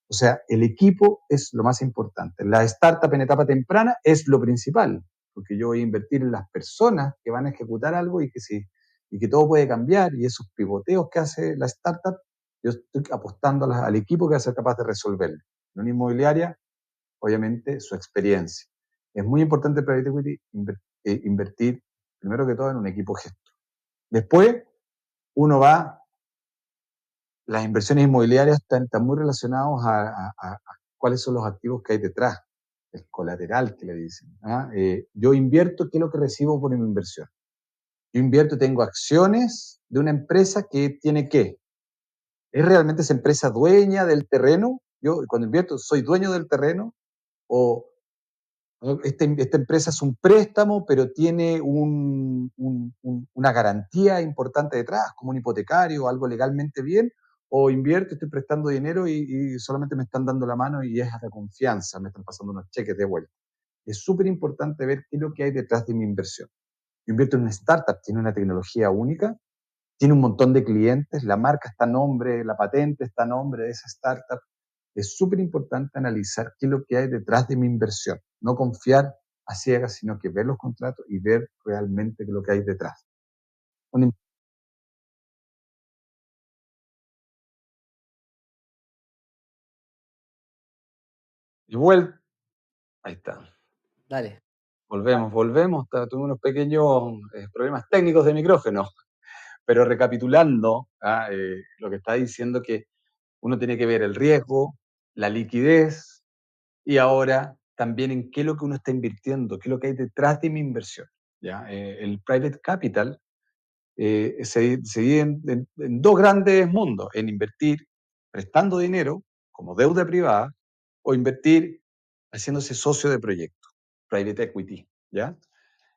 O sea, el equipo es lo más importante. La startup en etapa temprana es lo principal, porque yo voy a invertir en las personas que van a ejecutar algo y que todo puede cambiar. Y esos pivoteos que hace la startup, yo estoy apostando al equipo que va a ser capaz de resolverlo. En una inmobiliaria, obviamente, su experiencia. Es muy importante el private equity invertir, primero que todo, en un equipo gestor. Después, uno va las inversiones inmobiliarias están muy relacionados a cuáles son los activos que hay detrás, el colateral que le dicen. ¿Ah? Yo invierto, ¿qué es lo que recibo por mi inversión? Yo invierto y tengo acciones de una empresa que tiene ¿qué? ¿Es realmente esa empresa dueña del terreno? Yo cuando invierto, ¿soy dueño del terreno? ¿O esta empresa es un préstamo, pero tiene una garantía importante detrás, como un hipotecario o algo legalmente bien? ¿O invierto, estoy prestando dinero y solamente me están dando la mano y es de confianza, me están pasando unos cheques de vuelta? Es súper importante ver qué es lo que hay detrás de mi inversión. Yo invierto en una startup, tiene una tecnología única, tiene un montón de clientes, la marca está a nombre, la patente está a nombre de esa startup. Es súper importante analizar qué es lo que hay detrás de mi inversión. No confiar a ciegas, sino que ver los contratos y ver realmente qué es lo que hay detrás. Una- Y ahí está. Dale. Volvemos. Tuve unos pequeños problemas técnicos de micrófono, pero recapitulando, lo que está diciendo que uno tiene que ver el riesgo, la liquidez, y ahora también en qué es lo que uno está invirtiendo, qué es lo que hay detrás de mi inversión. ¿Ya? El private capital se divide en dos grandes mundos, en invertir prestando dinero como deuda privada o invertir haciéndose socio de proyectos, private equity. ¿Ya?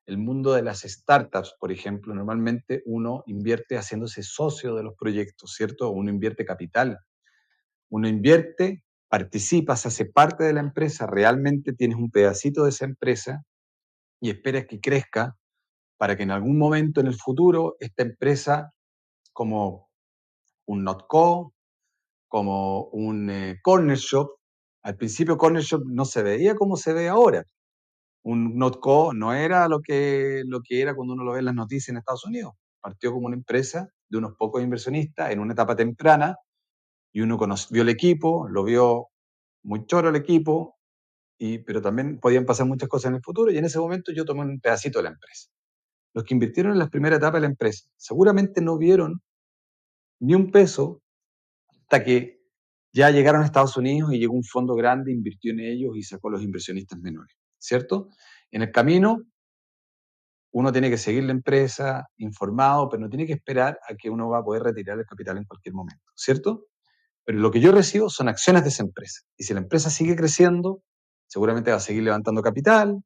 El mundo de las startups, por ejemplo, normalmente uno invierte haciéndose socio de los proyectos, ¿cierto? Uno invierte capital. Uno invierte, participa, se hace parte de la empresa, realmente tienes un pedacito de esa empresa y esperas que crezca para que en algún momento en el futuro esta empresa, como un Notco, como un Corner Shop, al principio Corner Shop no se veía como se ve ahora. Un Notco no era lo que era cuando uno lo ve en las noticias en Estados Unidos. Partió como una empresa de unos pocos inversionistas en una etapa temprana y uno vio el equipo, lo vio muy choro el equipo, pero también podían pasar muchas cosas en el futuro y en ese momento yo tomé un pedacito de la empresa. Los que invirtieron en las primeras etapas de la empresa seguramente no vieron ni un peso hasta que ya llegaron a Estados Unidos y llegó un fondo grande, invirtió en ellos y sacó a los inversionistas menores, ¿cierto? En el camino uno tiene que seguir la empresa informado, pero no tiene que esperar a que uno va a poder retirar el capital en cualquier momento, ¿cierto? Pero lo que yo recibo son acciones de esa empresa. Y si la empresa sigue creciendo, seguramente va a seguir levantando capital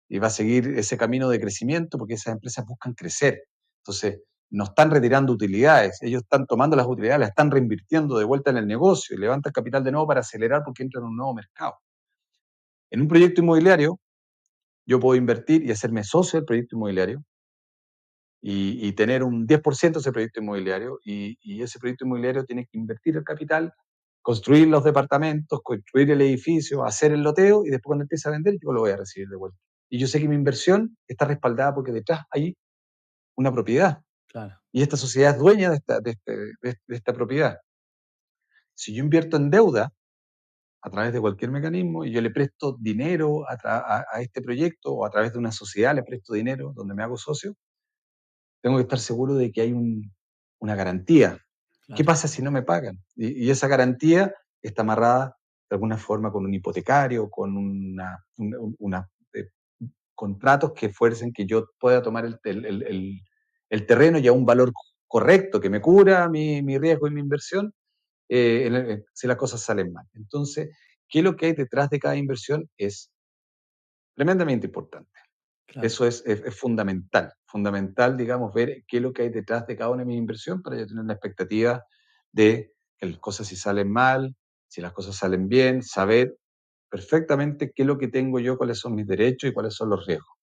y va a seguir ese camino de crecimiento porque esas empresas buscan crecer. Entonces, no están retirando utilidades, ellos están tomando las utilidades, las están reinvirtiendo de vuelta en el negocio y levantan capital de nuevo para acelerar porque entran en un nuevo mercado. En un proyecto inmobiliario, yo puedo invertir y hacerme socio del proyecto inmobiliario y tener un 10% de ese proyecto inmobiliario y ese proyecto inmobiliario tiene que invertir el capital, construir los departamentos, construir el edificio, hacer el loteo y después cuando empiece a vender yo lo voy a recibir de vuelta. Y yo sé que mi inversión está respaldada porque detrás hay una propiedad Claro. y esta sociedad es dueña de esta propiedad. Si yo invierto en deuda a través de cualquier mecanismo y yo le presto dinero a este proyecto o a través de una sociedad le presto dinero donde me hago socio, tengo que estar seguro de que hay una garantía. ¿Qué Claro. pasa si no me pagan? Y esa garantía está amarrada de alguna forma con un hipotecario, con contratos que fuercen que yo pueda tomar el terreno y a un valor correcto que me cubra mi riesgo y mi inversión si las cosas salen mal. Entonces, ¿qué es lo que hay detrás de cada inversión? Es tremendamente importante. Claro. Eso es fundamental, digamos, ver qué es lo que hay detrás de cada una de mis inversiones para yo tener una expectativa de que las cosas si salen mal, si las cosas salen bien, saber perfectamente qué es lo que tengo yo, cuáles son mis derechos y cuáles son los riesgos.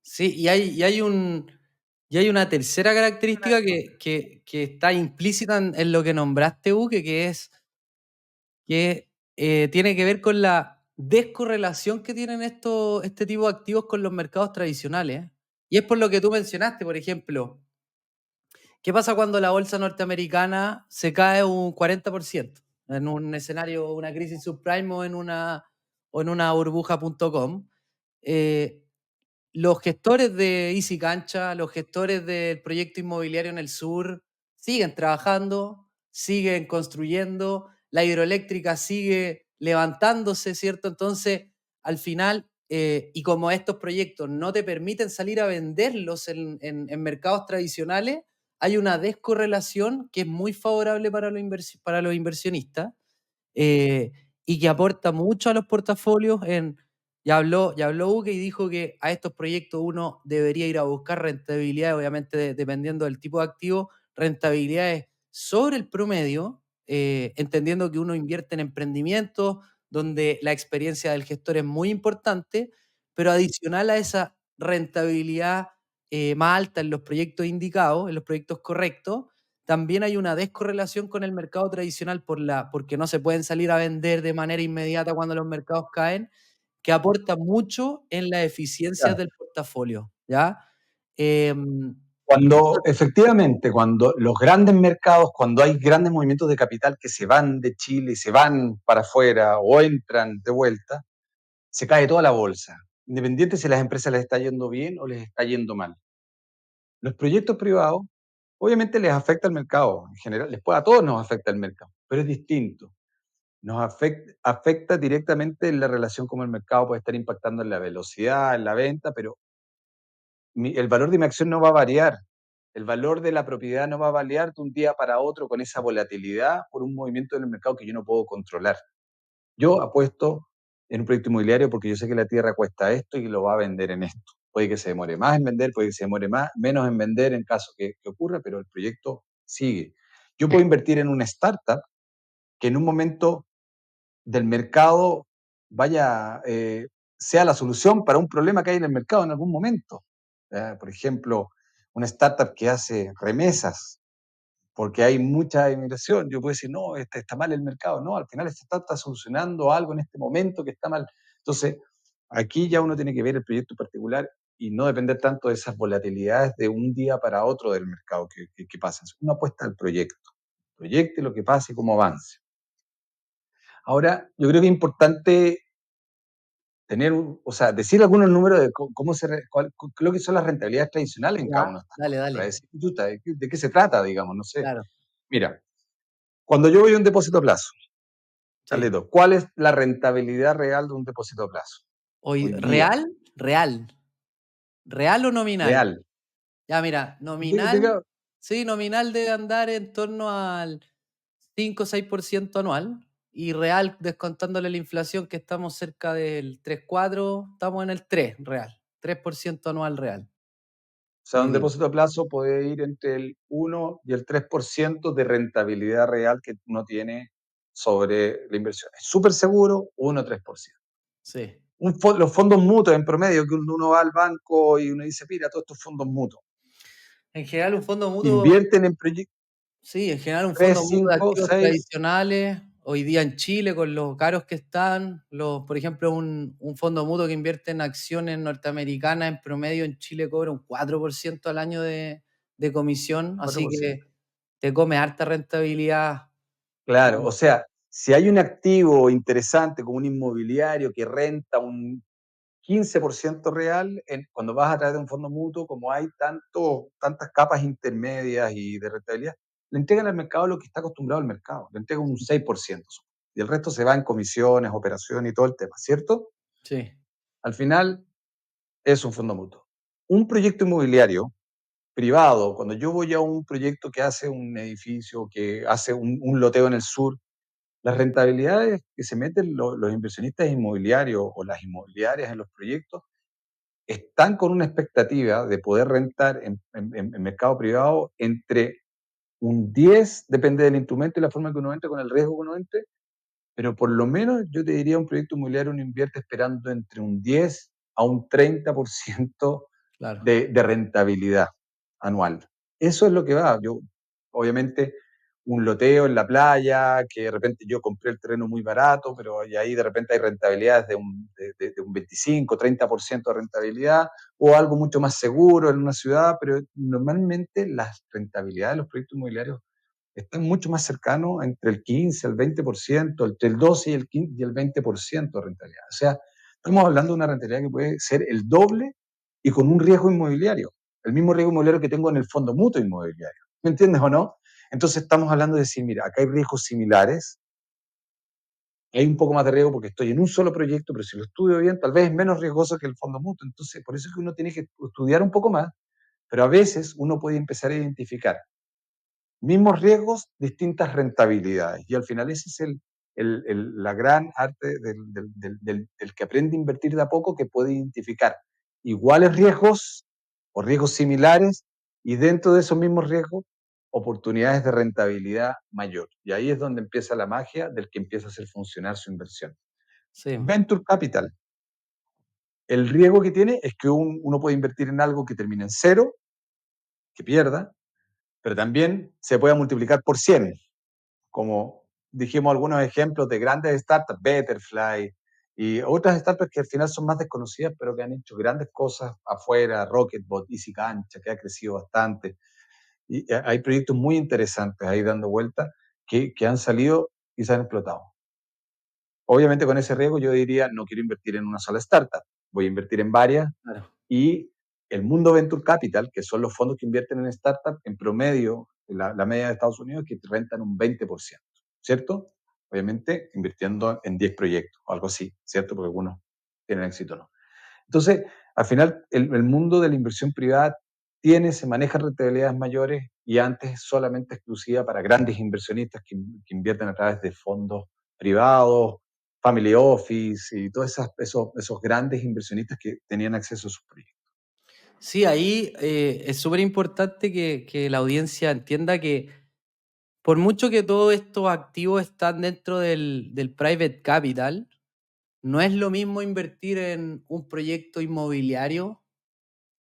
Sí, y hay una tercera característica que está implícita en lo que nombraste, Uke, que tiene que ver con la descorrelación que tienen este tipo de activos con los mercados tradicionales. Y es por lo que tú mencionaste, por ejemplo, ¿qué pasa cuando la bolsa norteamericana se cae un 40% en un escenario, una crisis subprime o en una burbuja.com? Eh, los gestores de Easy Cancha, los gestores del proyecto inmobiliario en el sur, siguen trabajando, siguen construyendo, la hidroeléctrica sigue levantándose, ¿cierto? Entonces, al final, y como estos proyectos no te permiten salir a venderlos en mercados tradicionales, hay una descorrelación que es muy favorable para los inversionistas, eh, y que aporta mucho a los portafolios. Ya habló Uke y dijo que a estos proyectos uno debería ir a buscar rentabilidad, obviamente dependiendo del tipo de activo, rentabilidades sobre el promedio, entendiendo que uno invierte en emprendimientos donde la experiencia del gestor es muy importante, pero adicional a esa rentabilidad más alta en los proyectos indicados, en los proyectos correctos, también hay una descorrelación con el mercado tradicional porque no se pueden salir a vender de manera inmediata cuando los mercados caen, que aporta mucho en la eficiencia Claro. del portafolio, ¿ya? Em, Cuando efectivamente, cuando los grandes mercados, cuando hay grandes movimientos de capital que se van de Chile y se van para afuera o entran de vuelta, se cae toda la bolsa, independiente si a las empresas les está yendo bien o les está yendo mal. Los proyectos privados, obviamente les afecta el mercado, en general, a todos nos afecta el mercado, pero es distinto. Nos afecta directamente en la relación como el mercado puede estar impactando en la velocidad, en la venta, pero el valor de mi acción no va a variar. El valor de la propiedad no va a variar de un día para otro con esa volatilidad por un movimiento en el mercado que yo no puedo controlar. Yo apuesto en un proyecto inmobiliario porque yo sé que la tierra cuesta esto y lo va a vender en esto. Puede que se demore más en vender, puede que se demore menos en vender en caso que ocurra, pero el proyecto sigue. Yo puedo invertir en una startup que en un momento del mercado sea la solución para un problema que hay en el mercado en algún momento. Por ejemplo, una startup que hace remesas porque hay mucha inmigración. Yo puedo decir, no, está mal el mercado. No, al final esta startup está solucionando algo en este momento que está mal. Entonces, aquí ya uno tiene que ver el proyecto particular y no depender tanto de esas volatilidades de un día para otro del mercado que pasan. Uno apuesta al proyecto y lo que pase y cómo avance. Ahora, yo creo que es importante decir algunos números de lo que son las rentabilidades tradicionales en cada ya, una de estas dale, cosas, para dale, decir, chuta, ¿de qué se trata, digamos? No sé. claro, Mira, cuando yo voy a un depósito a plazo, sí. Carlito, ¿cuál es la rentabilidad real de un depósito a plazo? Hoy, Hoy día, ¿real o nominal? real. Ya, mira, sí, nominal debe andar en torno al 5 o 6% anual, y real, descontándole la inflación, que estamos cerca del 3,4, estamos en el 3 real, 3% anual real, O sea, hoy un día. depósito a plazo puede ir entre el 1 y el 3% de rentabilidad real que uno tiene sobre la inversión. Es súper seguro, 1 o 3%. Sí. Los fondos mutuos en promedio, que uno va al banco y uno dice, mira, todos estos fondos mutuos En general, un fondo mutuo, invierten en proyectos sí, en general un 3, fondo mutuo de 5, activos 6, tradicionales, hoy día en Chile, con los caros que están, por ejemplo, un fondo mutuo que invierte en acciones norteamericanas, en promedio en Chile cobra un 4% al año de comisión, así 4%. que te come harta rentabilidad. Claro, o sea, si hay un activo interesante como un inmobiliario que renta un 15% real, cuando vas a través de un fondo mutuo, como hay tantas capas intermedias y de rentabilidad, le entregan al mercado lo que está acostumbrado al mercado, le entregan un 6%. Y el resto se va en comisiones, operaciones y todo el tema, ¿cierto? Sí, Al final es un fondo mutuo. Un proyecto inmobiliario privado, cuando yo voy a un proyecto que hace un edificio, que hace un loteo en el sur, las rentabilidades que se meten los inversionistas inmobiliarios o las inmobiliarias en los proyectos están con una expectativa de poder rentar en mercado privado entre un 10, depende del instrumento y la forma que uno entre, con el riesgo que uno entre, pero por lo menos yo te diría un proyecto inmobiliario uno invierte esperando entre un 10 a un 30% claro. de rentabilidad anual. Eso es lo que va. Yo, obviamente, un loteo en la playa, que de repente yo compré el terreno muy barato, pero y ahí de repente hay rentabilidades de un 25, 30% de rentabilidad, o algo mucho más seguro en una ciudad, pero normalmente las rentabilidades de los proyectos inmobiliarios están mucho más cercanos entre el 15, el 20%, entre el 12 y el 15 y el 20% de rentabilidad. O sea, estamos hablando de una rentabilidad que puede ser el doble y con un riesgo inmobiliario, el mismo riesgo inmobiliario que tengo en el fondo mutuo inmobiliario. ¿Me entiendes o no? Entonces estamos hablando de decir, mira, acá hay riesgos similares, hay un poco más de riesgo porque estoy en un solo proyecto, pero si lo estudio bien, tal vez es menos riesgoso que el fondo mutuo. Entonces, por eso es que uno tiene que estudiar un poco más, pero a veces uno puede empezar a identificar mismos riesgos, distintas rentabilidades. Y al final ese es la gran arte del que aprende a invertir de a poco, que puede identificar iguales riesgos o riesgos similares y dentro de esos mismos riesgos oportunidades de rentabilidad mayor. Y ahí es donde empieza la magia del que empieza a hacer funcionar su inversión. Sí, Venture Capital. El riesgo que tiene es que uno puede invertir en algo que termine en cero, que pierda, pero también se puede multiplicar por 100, como dijimos algunos ejemplos de grandes startups, Betterfly, y otras startups que al final son más desconocidas, pero que han hecho grandes cosas afuera, Rocketbot, Easy Cancha, que ha crecido bastante. Y hay proyectos muy interesantes ahí dando vueltas que han salido y se han explotado. Obviamente con ese riesgo yo diría, no quiero invertir en una sola startup, voy a invertir en varias. claro. Y el mundo Venture Capital, que son los fondos que invierten en startups, en promedio, la media de Estados Unidos es que rentan un 20%, ¿cierto? Obviamente invirtiendo en 10 proyectos o algo así, ¿cierto? Porque algunos tienen éxito o no. Entonces, al final, el mundo de la inversión privada se maneja rentabilidades mayores y antes solamente exclusiva para grandes inversionistas que invierten a través de fondos privados, family office y todos esos grandes inversionistas que tenían acceso a sus proyectos. Sí, ahí es súper importante que la audiencia entienda que por mucho que todos estos activos están dentro del private capital, no es lo mismo invertir en un proyecto inmobiliario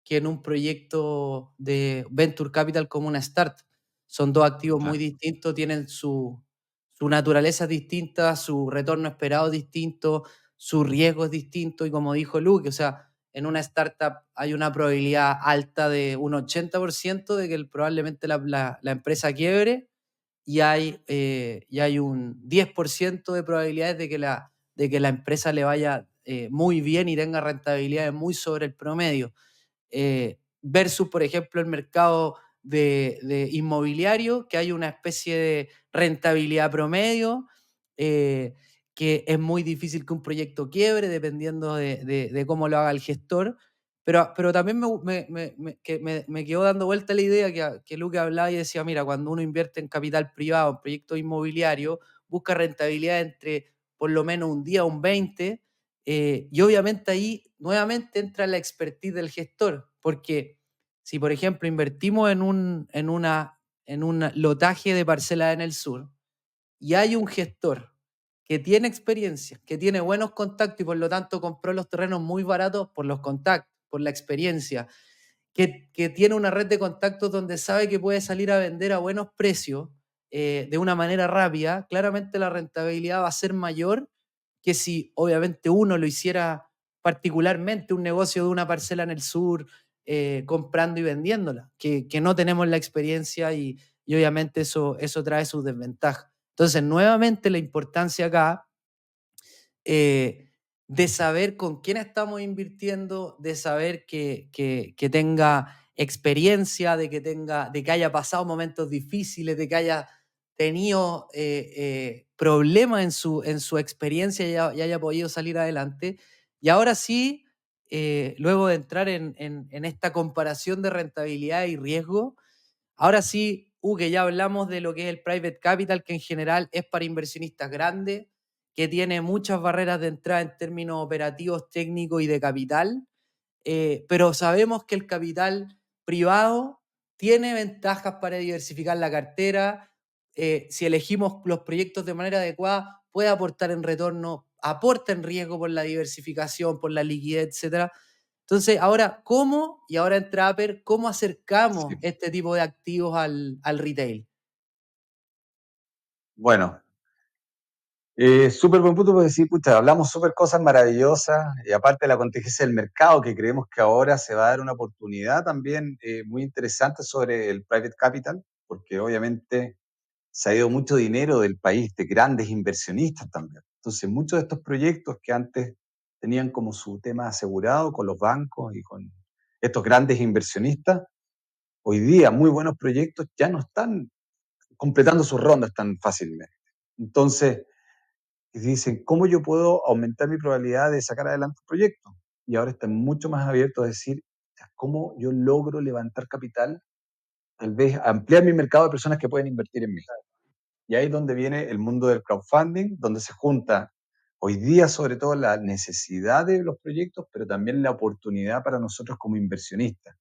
que en un proyecto de venture capital como una startup. Son dos activos muy Claro. distintos, tienen su naturaleza distinta, su retorno esperado distinto, su riesgo es distinto y como dijo Luke, o sea, en una startup hay una probabilidad alta de un 80% de que probablemente la empresa quiebre y hay un 10% de probabilidades de que la empresa le vaya muy bien y tenga rentabilidades muy sobre el promedio. Versus, por ejemplo, el mercado de inmobiliario, que hay una especie de rentabilidad promedio, eh, que es muy difícil que un proyecto quiebre dependiendo de cómo lo haga el gestor. Pero también me quedó dando vuelta la idea que Luque hablaba y decía, mira, cuando uno invierte en capital privado, en proyectos inmobiliarios, busca rentabilidad entre por lo menos un día, un 20, y obviamente ahí nuevamente entra la expertise del gestor, porque si por ejemplo invertimos en un lotaje de parcelas en el sur y hay un gestor que tiene experiencia, que tiene buenos contactos y por lo tanto compró los terrenos muy baratos por los contactos, por la experiencia, que tiene una red de contactos donde sabe que puede salir a vender a buenos precios de una manera rápida, claramente la rentabilidad va a ser mayor que si obviamente uno lo hiciera particularmente un negocio de una parcela en el sur, comprando y vendiéndola, que no tenemos la experiencia y obviamente eso trae sus desventajas. Entonces, nuevamente la importancia acá eh, de saber con quién estamos invirtiendo, de saber que tenga experiencia, de que haya pasado momentos difíciles, de que haya tenido problemas en su experiencia y haya podido salir adelante. Y ahora sí, luego de entrar en esta comparación de rentabilidad y riesgo, ahora sí, que ya hablamos de lo que es el private capital, que en general es para inversionistas grandes, que tiene muchas barreras de entrada en términos operativos, técnicos y de capital, pero sabemos que el capital privado tiene ventajas para diversificar la cartera. Si elegimos los proyectos de manera adecuada, puede aportar en retorno, aporta en riesgo por la diversificación, por la liquidez, etcétera. Entonces, ahora, ¿cómo? Y ahora en Trapper, ¿cómo acercamos Sí. este tipo de activos al retail? Bueno, súper buen punto porque decir, pucha, hablamos súper cosas maravillosas y aparte de la contingencia del mercado, que creemos que ahora se va a dar una oportunidad también muy interesante sobre el private capital, porque obviamente se ha ido mucho dinero del país, de grandes inversionistas también. Entonces, muchos de estos proyectos que antes tenían como su tema asegurado con los bancos y con estos grandes inversionistas, hoy día muy buenos proyectos ya no están completando sus rondas tan fácilmente. Entonces, y dicen, ¿cómo yo puedo aumentar mi probabilidad de sacar adelante un proyecto? Y ahora están mucho más abiertos a decir, ¿cómo yo logro levantar capital? Tal vez ampliar mi mercado de personas que pueden invertir en mí. Y ahí es donde viene el mundo del crowdfunding, donde se junta hoy día sobre todo la necesidad de los proyectos, pero también la oportunidad para nosotros como inversionistas.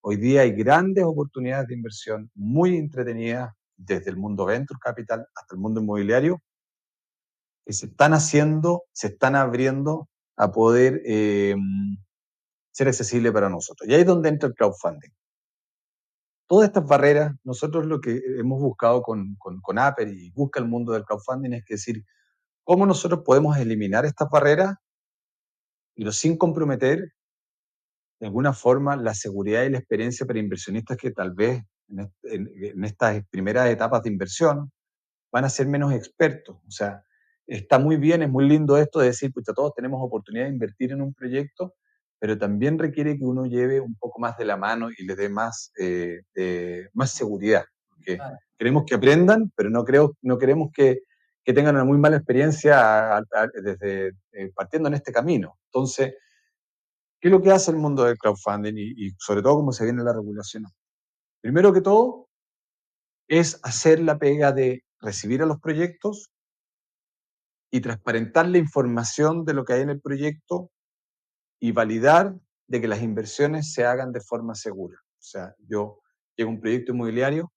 Hoy día hay grandes oportunidades de inversión muy entretenidas desde el mundo venture capital hasta el mundo inmobiliario que se están haciendo, se están abriendo a poder ser accesible para nosotros. Y ahí es donde entra el crowdfunding. Todas estas barreras, nosotros lo que hemos buscado con Aper y busca el mundo del crowdfunding es decir, cómo nosotros podemos eliminar estas barreras, pero sin comprometer de alguna forma la seguridad y la experiencia para inversionistas que tal vez en estas primeras etapas de inversión van a ser menos expertos. O sea, está muy bien, es muy lindo esto de decir, pues todos tenemos oportunidad de invertir en un proyecto, pero también requiere que uno lleve un poco más de la mano y le dé más seguridad. Porque Claro. queremos que aprendan, pero no queremos que tengan una muy mala experiencia desde partiendo en este camino. Entonces, ¿qué es lo que hace el mundo del crowdfunding y sobre todo cómo se viene la regulación? Primero que todo, es hacer la pega de recibir a los proyectos y transparentar la información de lo que hay en el proyecto y validar de que las inversiones se hagan de forma segura. O sea, yo llego a un proyecto inmobiliario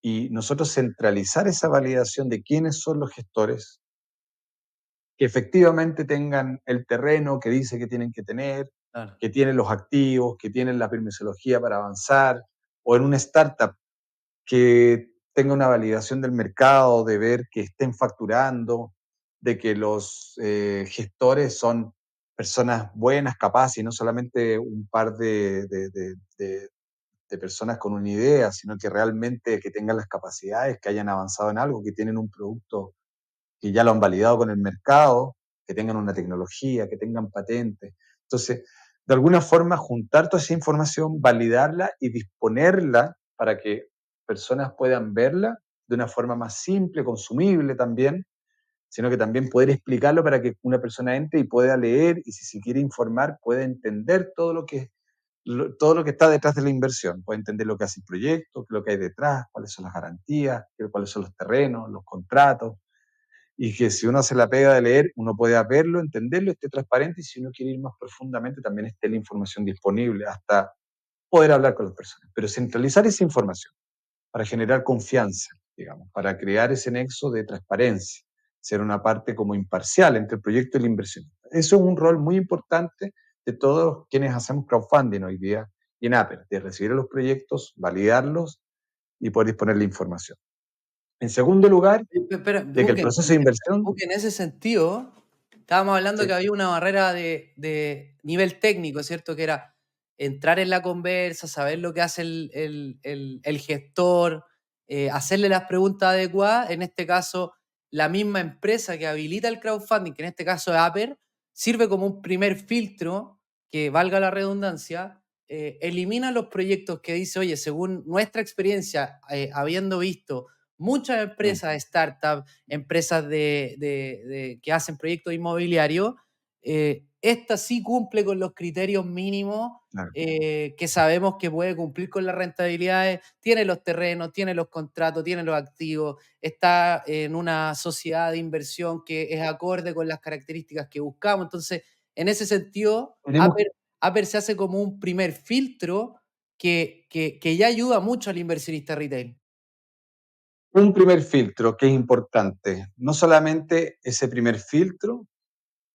y nosotros centralizar esa validación de quiénes son los gestores, que efectivamente tengan el terreno que dice que tienen que tener, Claro. que tienen los activos, que tienen la permisología para avanzar, o en una startup que tenga una validación del mercado, de ver que estén facturando, de que los gestores son personas buenas, capaces, y no solamente un par de personas con una idea, sino que realmente que tengan las capacidades, que hayan avanzado en algo, que tienen un producto que ya lo han validado con el mercado, que tengan una tecnología, que tengan patentes. Entonces, de alguna forma, juntar toda esa información, validarla y disponerla para que personas puedan verla de una forma más simple, consumible también, sino que también poder explicarlo para que una persona entre y pueda leer y si se quiere informar, pueda entender todo lo que está detrás de la inversión, puede entender lo que hace el proyecto, lo que hay detrás, cuáles son las garantías, cuáles son los terrenos, los contratos, y que si uno se la pega de leer, uno puede verlo, entenderlo, esté transparente y si uno quiere ir más profundamente, también esté la información disponible hasta poder hablar con las personas. Pero centralizar esa información para generar confianza, digamos, para crear ese nexo de transparencia, ser una parte como imparcial entre el proyecto y la inversión. Eso es un rol muy importante de todos quienes hacemos crowdfunding hoy día y en Aper, de recibir los proyectos, validarlos y poder disponer la información. En segundo lugar, Espera, de que el proceso de inversión. Buque, en ese sentido, estábamos hablando que Sí. había una barrera de nivel técnico, ¿cierto? Que era entrar en la conversa, saber lo que hace el gestor, hacerle las preguntas adecuadas. En este caso, la misma empresa que habilita el crowdfunding, que en este caso es Aper, sirve como un primer filtro que, valga la redundancia, elimina los proyectos que dice, oye, según nuestra experiencia, habiendo visto muchas empresas, startups, empresas que hacen proyectos inmobiliarios, esta sí cumple con los criterios mínimos Claro. que sabemos que puede cumplir con las rentabilidades, tiene los terrenos, tiene los contratos, tiene los activos, está en una sociedad de inversión que es acorde con las características que buscamos. Entonces, en ese sentido, Tenemos Aper se hace como un primer filtro que ya ayuda mucho al inversionista retail. un primer filtro que es importante, no solamente ese primer filtro,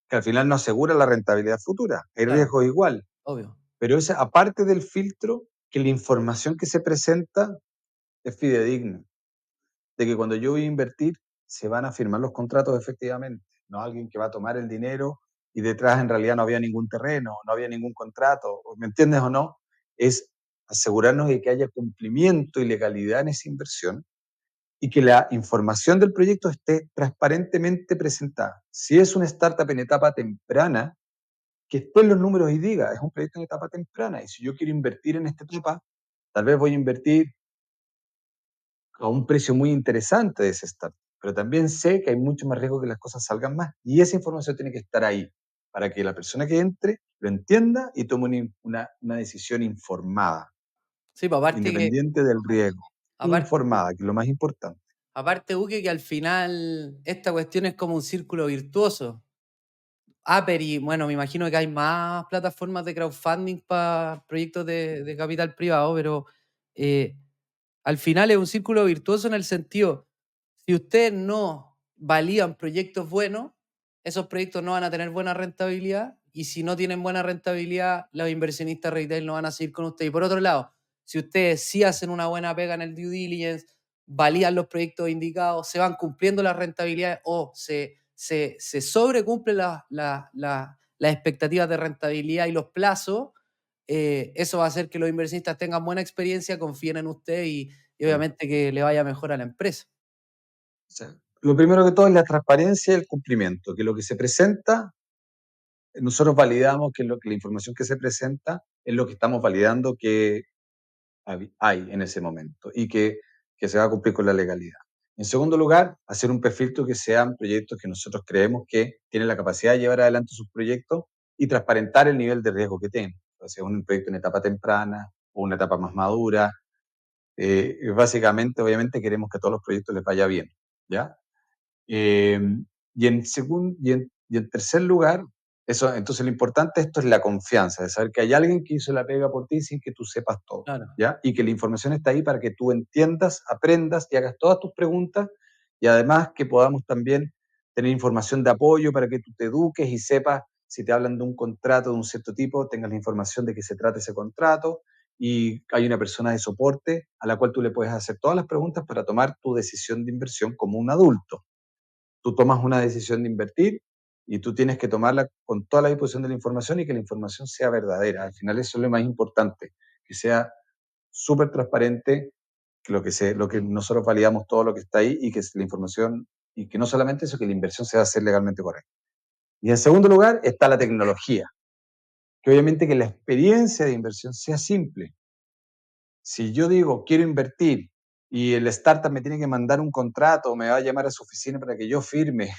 que al final no asegura la rentabilidad futura, hay Claro, riesgo igual, obvio. pero esa, aparte del filtro, que la información que se presenta es fidedigna, de que cuando yo voy a invertir se van a firmar los contratos efectivamente, no alguien que va a tomar el dinero y detrás en realidad no había ningún terreno, no había ningún contrato, ¿me entiendes o no? Es asegurarnos de que haya cumplimiento y legalidad en esa inversión y que la información del proyecto esté transparentemente presentada. Si es una startup en etapa temprana, que estén los números y diga, es un proyecto en etapa temprana, y si yo quiero invertir en esta etapa, tal vez voy a invertir a un precio muy interesante de ese startup. pero también sé que hay mucho más riesgo que las cosas salgan mal. Y esa información tiene que estar ahí para que la persona que entre lo entienda y tome una decisión informada, Sí, pues independiente del riesgo. aparte, Informada, que es lo más importante. aparte, Uke, que al final esta cuestión es como un círculo virtuoso. Aper y bueno, me imagino que hay más plataformas de crowdfunding para proyectos de capital privado, pero eh, al final es un círculo virtuoso en el sentido, si ustedes no validan proyectos buenos, esos proyectos no van a tener buena rentabilidad y si no tienen buena rentabilidad, los inversionistas retail no van a seguir con ustedes. Y por otro lado, si ustedes sí hacen una buena pega en el due diligence, validan los proyectos indicados, se van cumpliendo las rentabilidades o se sobrecumplen las expectativas de rentabilidad y los plazos, eso va a hacer que los inversionistas tengan buena experiencia, confíen en usted y obviamente que le vaya mejor a la empresa. O sea, lo primero que todo es la transparencia y el cumplimiento, que lo que se presenta, nosotros validamos que la información que se presenta es lo que estamos validando que hay en ese momento y que se va a cumplir con la legalidad. En segundo lugar, hacer un perfiltro que sean proyectos que nosotros creemos que tienen la capacidad de llevar adelante sus proyectos y transparentar el nivel de riesgo que tienen. O sea, un proyecto en etapa temprana o una etapa más madura. Básicamente, obviamente, queremos que a todos los proyectos les vaya bien, ¿ya? Eh, y en tercer lugar, eso, entonces lo importante de esto es la confianza, de saber que hay alguien que hizo la pega por ti sin que tú sepas todo, Claro. ¿ya? Y que la información está ahí para que tú entiendas, aprendas y hagas todas tus preguntas y además que podamos también tener información de apoyo para que tú te eduques y sepas si te hablan de un contrato de un cierto tipo, tengas la información de qué se trata ese contrato y hay una persona de soporte a la cual tú le puedes hacer todas las preguntas para tomar tu decisión de inversión como un adulto. Tú tomas una decisión de invertir y tú tienes que tomarla con toda la disposición de la información y que la información sea verdadera. Al final eso es lo más importante, que sea súper transparente, que lo que nosotros validamos todo lo que está ahí y que la información, y que no solamente eso, que la inversión se va a hacer legalmente correcta. Y en segundo lugar está la tecnología, que obviamente que la experiencia de inversión sea simple. Si yo digo, quiero invertir y el startup me tiene que mandar un contrato o me va a llamar a su oficina para que yo firme,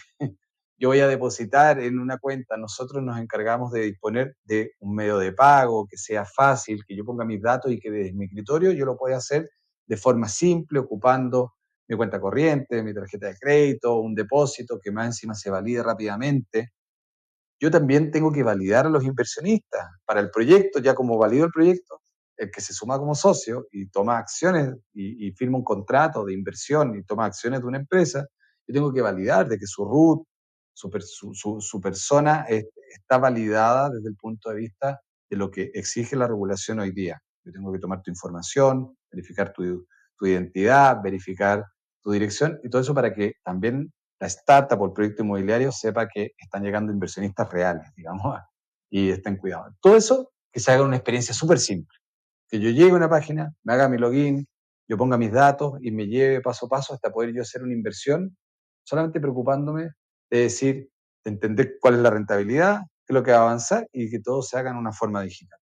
yo voy a depositar en una cuenta, nosotros nos encargamos de disponer de un medio de pago que sea fácil, que yo ponga mis datos y que desde mi escritorio yo lo pueda hacer de forma simple, ocupando mi cuenta corriente, mi tarjeta de crédito, un depósito que más encima se valide rápidamente. Yo también tengo que validar a los inversionistas para el proyecto, ya como valido el proyecto, el que se suma como socio y toma acciones y firma un contrato de inversión y toma acciones de una empresa, yo tengo que validar de que su root, su persona está validada desde el punto de vista de lo que exige la regulación hoy día. Yo tengo que tomar tu información, verificar tu identidad, verificar tu dirección y todo eso para que también la startup o el proyecto inmobiliario sepa que están llegando inversionistas reales, digamos, y estén cuidados. Todo eso que se haga una experiencia súper simple. Que yo llegue a una página, me haga mi login, yo ponga mis datos y me lleve paso a paso hasta poder yo hacer una inversión, solamente preocupándome de decir, de entender cuál es la rentabilidad, qué es lo que va a avanzar y que todo se haga en una forma digital.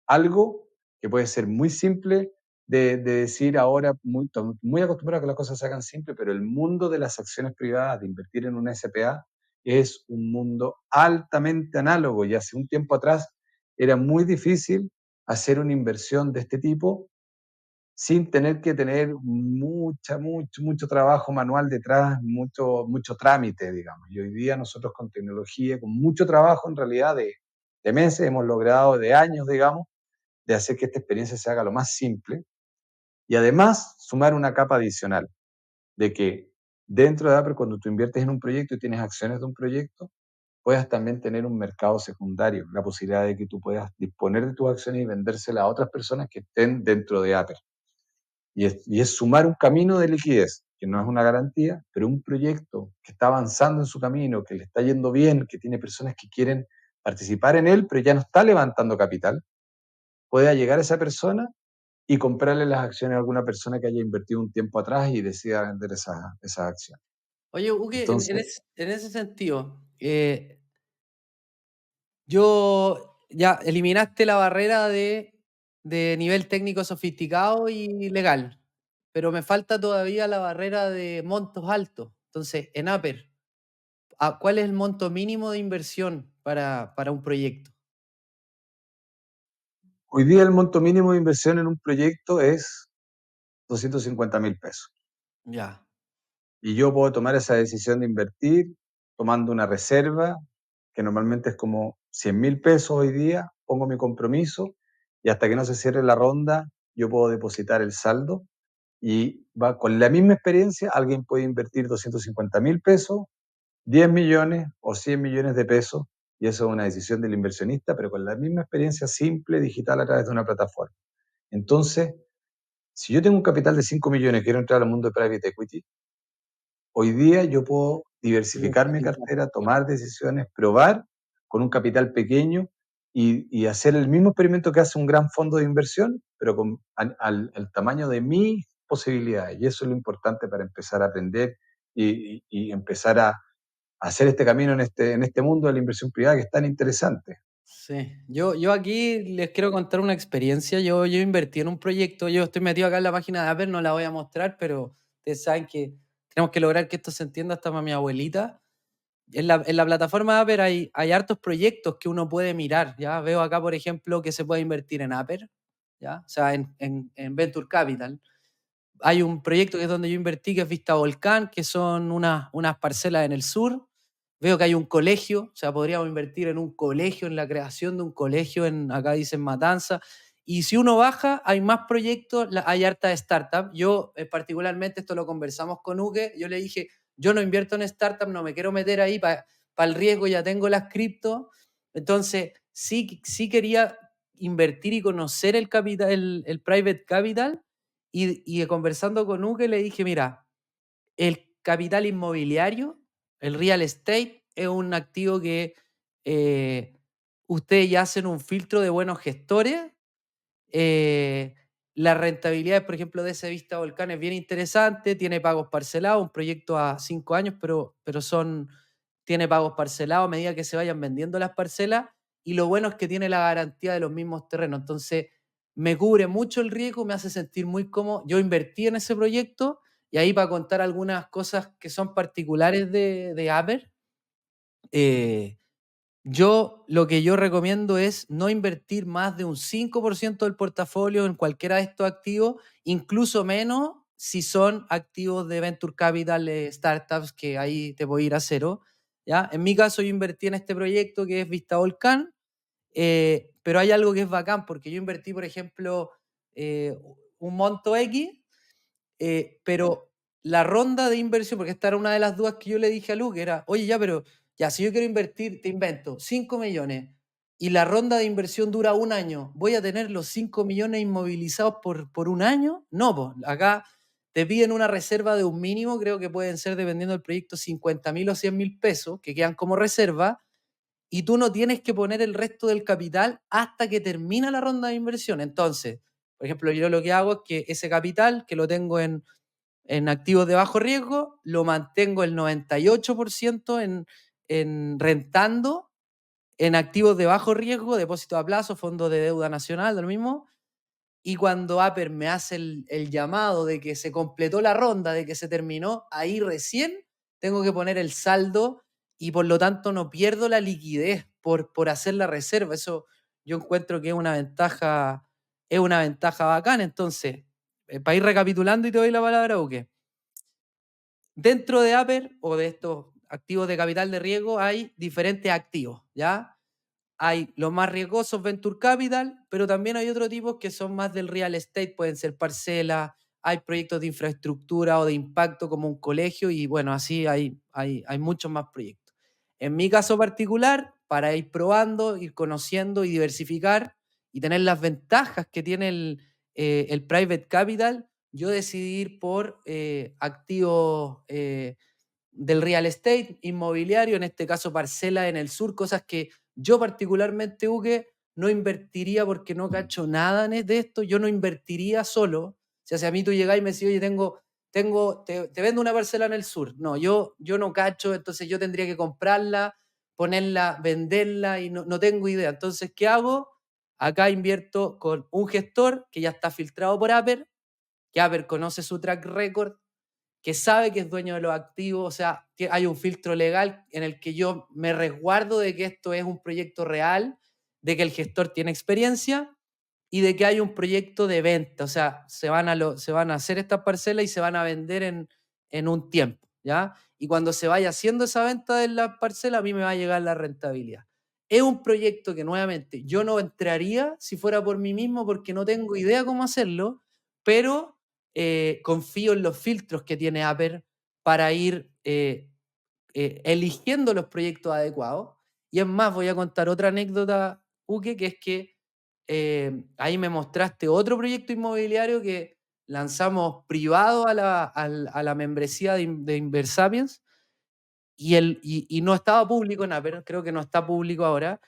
Algo que puede ser muy simple de decir ahora, muy acostumbrado a que las cosas se hagan simples, pero el mundo de las acciones privadas, de invertir en una SPA, es un mundo altamente análogo y hace un tiempo atrás era muy difícil hacer una inversión de este tipo sin tener que tener mucho trabajo manual detrás, mucho trámite, digamos. Y hoy día nosotros con tecnología, con mucho trabajo en realidad de meses, hemos logrado de años, digamos, de hacer que esta experiencia se haga lo más simple y además sumar una capa adicional de que dentro de Apple, cuando tú inviertes en un proyecto y tienes acciones de un proyecto, puedas también tener un mercado secundario, la posibilidad de que tú puedas disponer de tus acciones y vendérselas a otras personas que estén dentro de Apple. Y es sumar un camino de liquidez, que no es una garantía, pero un proyecto que está avanzando en su camino, que le está yendo bien, que tiene personas que quieren participar en él, pero ya no está levantando capital, pueda llegar a esa persona y comprarle las acciones a alguna persona que haya invertido un tiempo atrás y decida vender esas acciones. Oye, Uke, Entonces, en ese sentido, yo ya eliminaste la barrera de nivel técnico sofisticado y legal, pero me falta todavía la barrera de montos altos. Entonces, en Aper, ¿cuál es el monto mínimo de inversión para un proyecto? Hoy día el monto mínimo de inversión en un proyecto es 250.000 pesos. Ya, Y yo puedo tomar esa decisión de invertir tomando una reserva, que normalmente es como 100.000 pesos hoy día, pongo mi compromiso y hasta que no se cierre la ronda, yo puedo depositar el saldo y va con la misma experiencia, alguien puede invertir 250.000 pesos, 10 millones o 100 millones de pesos, y eso es una decisión del inversionista, pero con la misma experiencia simple, digital, a través de una plataforma. Entonces, si yo tengo un capital de 5 millones y quiero entrar al mundo de private equity, hoy día yo puedo diversificar mi cartera, tomar decisiones, probar con un capital pequeño y hacer el mismo experimento que hace un gran fondo de inversión, pero con al tamaño de mis posibilidades. Y eso es lo importante para empezar a aprender y empezar a hacer este camino en este mundo de la inversión privada que es tan interesante. sí. Yo aquí les quiero contar una experiencia. Yo invertí en un proyecto. Yo estoy metido acá en la página de Aper, no la voy a mostrar, pero ustedes saben que tenemos que lograr que esto se entienda hasta para mi abuelita. En la plataforma Aper hay hartos proyectos que uno puede mirar, ¿ya? Veo acá, por ejemplo, que se puede invertir en Aper, ¿ya? O sea, en Venture Capital. Hay un proyecto que es donde yo invertí, que es Vista Volcán, que son unas parcelas en el sur. Veo que hay un colegio, o sea, podríamos invertir en un colegio, en la creación de un colegio, acá dicen Matanza. Y si uno baja, hay más proyectos, hay harta startup. Yo, particularmente, esto lo conversamos con Uke, yo le dije, yo no invierto en startup, no me quiero meter ahí para el riesgo, ya tengo las cripto. Entonces, sí quería invertir y conocer el capital, el private capital, y conversando con Uke le dije, mira, el capital inmobiliario, el real estate, es un activo que ustedes ya hacen un filtro de buenos gestores. eh, la rentabilidad, por ejemplo, de ese Vista Volcán es bien interesante, tiene pagos parcelados, un proyecto a 5 años, pero tiene pagos parcelados a medida que se vayan vendiendo las parcelas, y lo bueno es que tiene la garantía de los mismos terrenos. Entonces, me cubre mucho el riesgo, me hace sentir muy cómodo. Yo invertí en ese proyecto, y ahí para contar algunas cosas que son particulares de Aper, eh, lo que yo recomiendo es no invertir más de un 5% del portafolio en cualquiera de estos activos, incluso menos si son activos de Venture Capital, startups, que ahí te voy a ir a cero, ¿ya? En mi caso yo invertí en este proyecto que es Vista Volcán, pero hay algo que es bacán, porque yo invertí, por ejemplo, un monto X, pero la ronda de inversión, porque esta era una de las dudas que yo le dije a Luke, era, oye, ya, pero ya, si yo quiero invertir, te invento, 5 millones, y la ronda de inversión dura un año, ¿voy a tener los 5 millones inmovilizados por un año? No, pues acá te piden una reserva de un mínimo, creo que pueden ser, dependiendo del proyecto, 50.000 o 100.000 pesos, que quedan como reserva, y tú no tienes que poner el resto del capital hasta que termina la ronda de inversión. Entonces, por ejemplo, yo lo que hago es que ese capital, que lo tengo en activos de bajo riesgo, lo mantengo el 98% en rentando, en activos de bajo riesgo, depósito a plazo, fondos de deuda nacional, lo mismo. Y cuando Aper me hace el llamado de que se completó la ronda, de que se terminó, ahí recién tengo que poner el saldo, y por lo tanto no pierdo la liquidez por hacer la reserva. Eso yo encuentro que es una ventaja bacana. Entonces, para ir recapitulando y te doy la palabra, Uke. Dentro de Aper o de estos activos de capital de riesgo hay diferentes activos, ¿ya? Hay los más riesgosos, Venture Capital, pero también hay otros tipos que son más del real estate, pueden ser parcelas, hay proyectos de infraestructura o de impacto como un colegio, y bueno, así hay muchos más proyectos. En mi caso particular, para ir probando, ir conociendo y diversificar y tener las ventajas que tiene el private capital, yo decidí ir por activos del real estate, inmobiliario, en este caso parcela en el sur, cosas que yo particularmente, Uke, no invertiría porque no cacho nada de esto. Yo no invertiría solo. O sea, si a mí tú llegás y me decís, oye, te vendo una parcela en el sur. No, yo no cacho, entonces yo tendría que comprarla, ponerla, venderla, y no tengo idea. Entonces, ¿qué hago? Acá invierto con un gestor que ya está filtrado por Aper, que Aper conoce su track record, que sabe que es dueño de los activos, o sea, que hay un filtro legal en el que yo me resguardo de que esto es un proyecto real, de que el gestor tiene experiencia y de que hay un proyecto de venta, o sea, se van a hacer estas parcelas y se van a vender en un tiempo, ¿ya? Y cuando se vaya haciendo esa venta de las parcelas, a mí me va a llegar la rentabilidad. Es un proyecto que nuevamente yo no entraría si fuera por mí mismo porque no tengo idea cómo hacerlo, pero confío en los filtros que tiene Aper para ir eligiendo los proyectos adecuados. Y es más, voy a contar otra anécdota, Uke, que es que ahí me mostraste otro proyecto inmobiliario que lanzamos privado a la membresía de Inversapiens y no estaba público en Aper, creo que no está público ahora,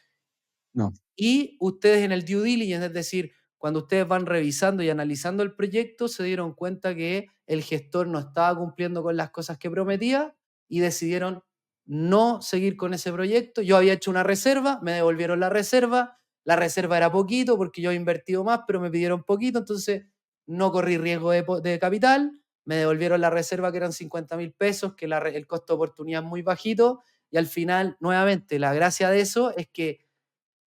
No. y ustedes en el due diligence, es decir, cuando ustedes van revisando y analizando el proyecto, se dieron cuenta que el gestor no estaba cumpliendo con las cosas que prometía y decidieron no seguir con ese proyecto. Yo había hecho una reserva, me devolvieron la reserva era poquito porque yo había invertido más, pero me pidieron poquito, entonces no corrí riesgo de capital, me devolvieron la reserva que eran 50.000 pesos, que el costo de oportunidad es muy bajito, y al final, nuevamente, la gracia de eso es que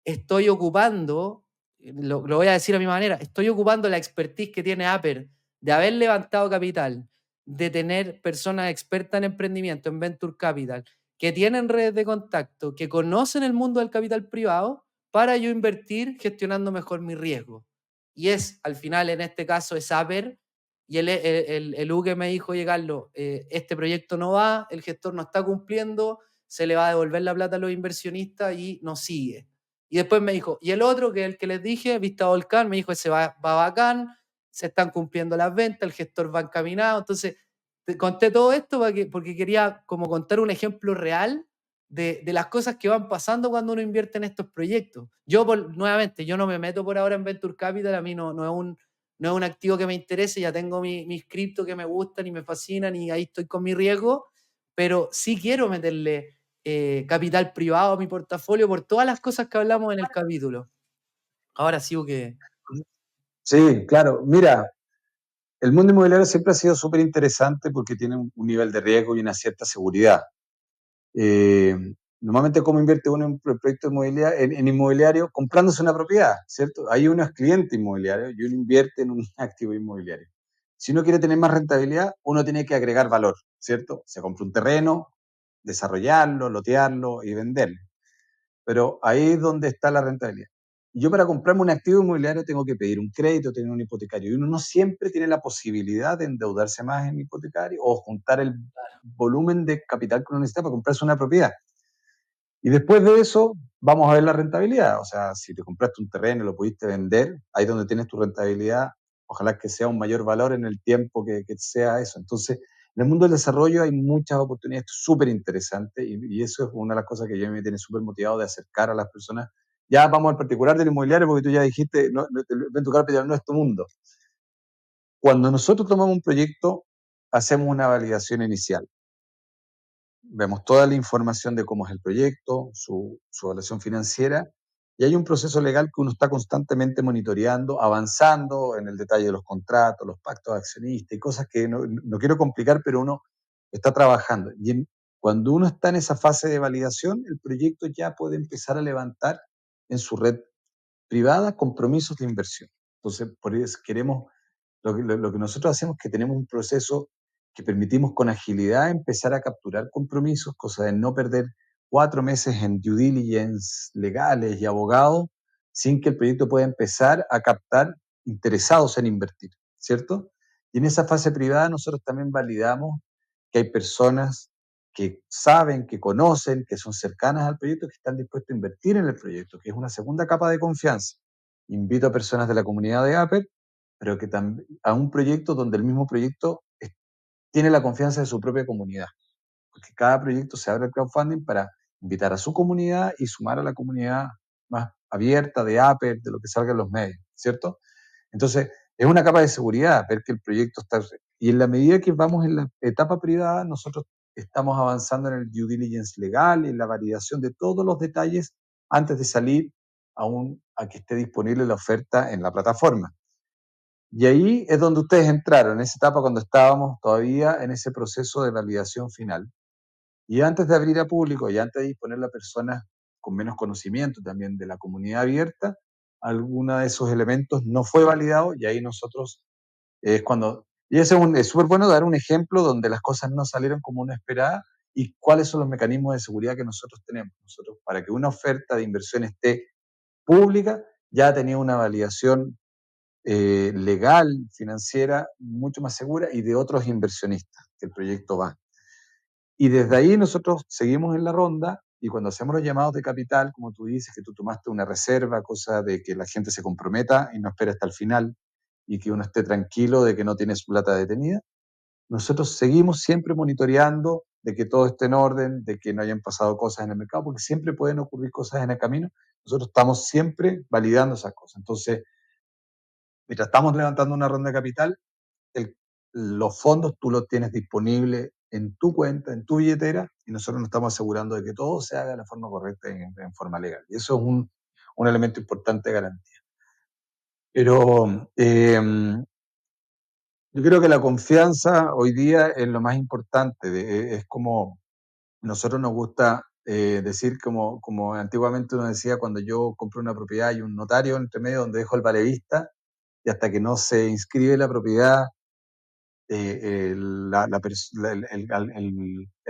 estoy ocupando, lo voy a decir a mi manera, estoy ocupando la expertise que tiene Aper de haber levantado capital, de tener personas expertas en emprendimiento, en Venture Capital, que tienen redes de contacto, que conocen el mundo del capital privado, para yo invertir gestionando mejor mi riesgo. Y es, al final, en este caso, es Aper, y el UGE me dijo, oye, Carlos, este proyecto no va, el gestor no está cumpliendo, se le va a devolver la plata a los inversionistas y no sigue. Y después me dijo, y el otro, que es el que les dije, Vista Volcán, me dijo, ese va bacán, se están cumpliendo las ventas, el gestor va encaminado. Entonces, te conté todo esto porque quería como contar un ejemplo real de las cosas que van pasando cuando uno invierte en estos proyectos. Yo, nuevamente, yo no me meto por ahora en Venture Capital, a mí no es un activo que me interese, ya tengo mis criptos que me gustan y me fascinan y ahí estoy con mi riesgo, pero sí quiero meterle capital privado a mi portafolio por todas las cosas que hablamos en el capítulo. Ahora sí que... Sí, claro. Mira, el mundo inmobiliario siempre ha sido súper interesante porque tiene un nivel de riesgo y una cierta seguridad. Normalmente, ¿cómo invierte uno en un proyecto inmobiliario, en inmobiliario? Comprándose una propiedad, ¿cierto? Ahí uno es cliente inmobiliario y uno invierte en un activo inmobiliario. Si uno quiere tener más rentabilidad, uno tiene que agregar valor, ¿cierto? Se compra un terreno, desarrollarlo, lotearlo y venderlo. Pero ahí es donde está la rentabilidad. Yo, para comprarme un activo inmobiliario, tengo que pedir un crédito, tener un hipotecario. Y uno no siempre tiene la posibilidad de endeudarse más en hipotecario o juntar el volumen de capital que uno necesita para comprarse una propiedad. Y después de eso, vamos a ver la rentabilidad. O sea, si te compraste un terreno y lo pudiste vender, ahí es donde tienes tu rentabilidad. Ojalá que sea un mayor valor en el tiempo que sea eso. Entonces, en el mundo del desarrollo hay muchas oportunidades súper interesantes y eso es una de las cosas que yo me tiene súper motivado de acercar a las personas. Ya vamos al particular del inmobiliario, porque tú ya dijiste, no, Venture Capital no es tu mundo. Cuando nosotros tomamos un proyecto, hacemos una validación inicial. Vemos toda la información de cómo es el proyecto, su evaluación financiera, y hay un proceso legal que uno está constantemente monitoreando, avanzando en el detalle de los contratos, los pactos de accionistas y cosas que no quiero complicar, pero uno está trabajando. Cuando uno está en esa fase de validación, el proyecto ya puede empezar a levantar en su red privada compromisos de inversión. Entonces, por eso lo que nosotros hacemos es que tenemos un proceso que permitimos con agilidad empezar a capturar compromisos, cosa de no perder 4 meses en due diligence legales y abogados, sin que el proyecto pueda empezar a captar interesados en invertir, ¿cierto? Y en esa fase privada nosotros también validamos que hay personas que saben, que conocen, que son cercanas al proyecto, que están dispuestos a invertir en el proyecto, que es una segunda capa de confianza. Invito a personas de la comunidad de Aper, pero que también a un proyecto donde el mismo proyecto tiene la confianza de su propia comunidad, porque cada proyecto se abre el crowdfunding para invitar a su comunidad y sumar a la comunidad más abierta de Aper, de lo que salga en los medios, ¿cierto? Entonces, es una capa de seguridad, ver que el proyecto está... Y en la medida que vamos en la etapa privada, nosotros estamos avanzando en el due diligence legal, en la validación de todos los detalles antes de salir a que esté disponible la oferta en la plataforma. Y ahí es donde ustedes entraron, en esa etapa cuando estábamos todavía en ese proceso de validación final. Y antes de abrir a público y antes de disponer a personas con menos conocimiento también de la comunidad abierta, alguno de esos elementos no fue validado y ahí nosotros es cuando... Y ese es súper bueno dar un ejemplo donde las cosas no salieron como uno esperaba y cuáles son los mecanismos de seguridad que nosotros tenemos. Nosotros, para que una oferta de inversión esté pública, ya tenía una validación legal, financiera, mucho más segura y de otros inversionistas que el proyecto va. Y desde ahí nosotros seguimos en la ronda y cuando hacemos los llamados de capital, como tú dices, que tú tomaste una reserva, cosa de que la gente se comprometa y no espere hasta el final y que uno esté tranquilo de que no tiene su plata detenida, nosotros seguimos siempre monitoreando de que todo esté en orden, de que no hayan pasado cosas en el mercado, porque siempre pueden ocurrir cosas en el camino. Nosotros estamos siempre validando esas cosas. Entonces, mientras estamos levantando una ronda de capital, los fondos tú los tienes disponibles en tu cuenta, en tu billetera, y nosotros nos estamos asegurando de que todo se haga de la forma correcta en forma legal. Y eso es un elemento importante de garantía. Pero yo creo que la confianza hoy día es lo más importante. Es como nosotros nos gusta decir, como antiguamente uno decía, cuando yo compro una propiedad hay un notario entre medio donde dejo el valevista y hasta que no se inscribe la propiedad el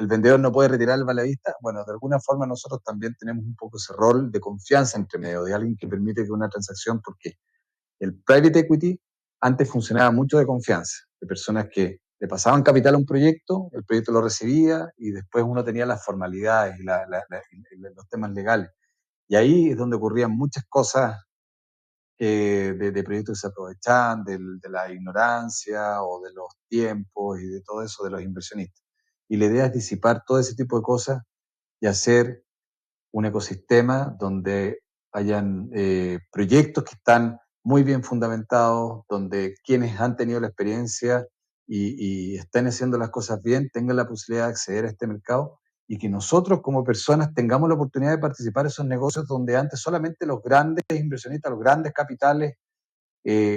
vendedor no puede retirar el valedista. Bueno, de alguna forma nosotros también tenemos un poco ese rol de confianza entre medio, de alguien que permite que una transacción, porque el private equity antes funcionaba mucho de confianza, de personas que le pasaban capital a un proyecto, el proyecto lo recibía y después uno tenía las formalidades y los temas legales. Y ahí es donde ocurrían muchas cosas de proyectos que se aprovechan de la ignorancia o de los tiempos y de todo eso de los inversionistas. Y la idea es disipar todo ese tipo de cosas y hacer un ecosistema donde hayan proyectos que están muy bien fundamentados, donde quienes han tenido la experiencia y estén haciendo las cosas bien tengan la posibilidad de acceder a este mercado y que nosotros como personas tengamos la oportunidad de participar en esos negocios donde antes solamente los grandes inversionistas, los grandes capitales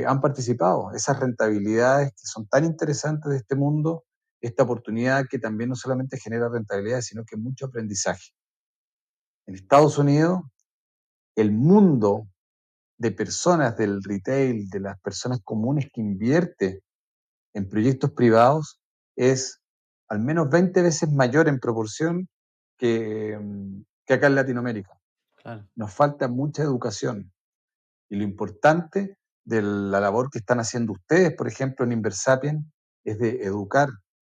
han participado. Esas rentabilidades que son tan interesantes de este mundo, esta oportunidad que también no solamente genera rentabilidades, sino que mucho aprendizaje. En Estados Unidos, el mundo de personas del retail, de las personas comunes que invierte en proyectos privados, es al menos 20 veces mayor en proporción que acá en Latinoamérica. Claro. Nos falta mucha educación. Y lo importante de la labor que están haciendo ustedes, por ejemplo, en Inversapien, es de educar.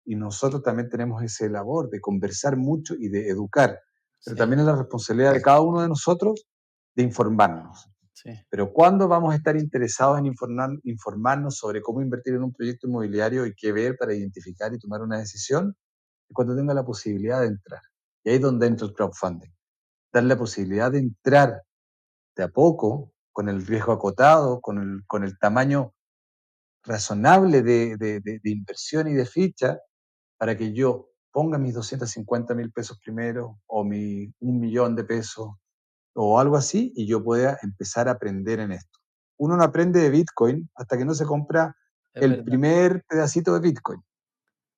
Y nosotros también tenemos esa labor de conversar mucho y de educar. Pero Sí, también es la responsabilidad de cada uno de nosotros de informarnos. sí. Pero ¿cuándo vamos a estar interesados en informarnos sobre cómo invertir en un proyecto inmobiliario y qué ver para identificar y tomar una decisión? Es cuando tenga la posibilidad de entrar. Y ahí es donde entra el crowdfunding. Dar la posibilidad de entrar de a poco, con el riesgo acotado, con el tamaño razonable de inversión y de ficha, para que yo ponga mis 250.000 pesos primero o mi 1 millón de pesos o algo así y yo pueda empezar a aprender en esto. Uno no aprende de Bitcoin hasta que no se compra Es el verdad, primer pedacito de Bitcoin. es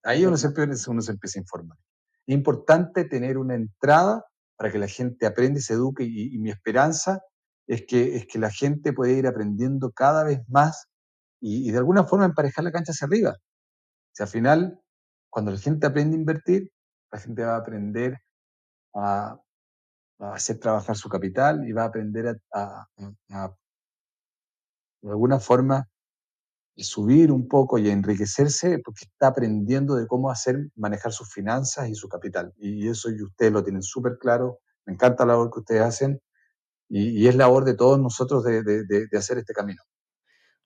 Ahí uno verdad. uno se empieza a informar. Es importante tener una entrada para que la gente aprenda y se eduque y mi esperanza es que la gente pueda ir aprendiendo cada vez más y de alguna forma emparejar la cancha hacia arriba. O sea, al final, cuando la gente aprende a invertir, la gente va a aprender a, a hacer trabajar su capital y va a aprender de alguna forma subir un poco y enriquecerse porque está aprendiendo de cómo manejar sus finanzas y su capital. Y eso y ustedes lo tienen súper claro. Me encanta la labor que ustedes hacen y es labor de todos nosotros de hacer este camino.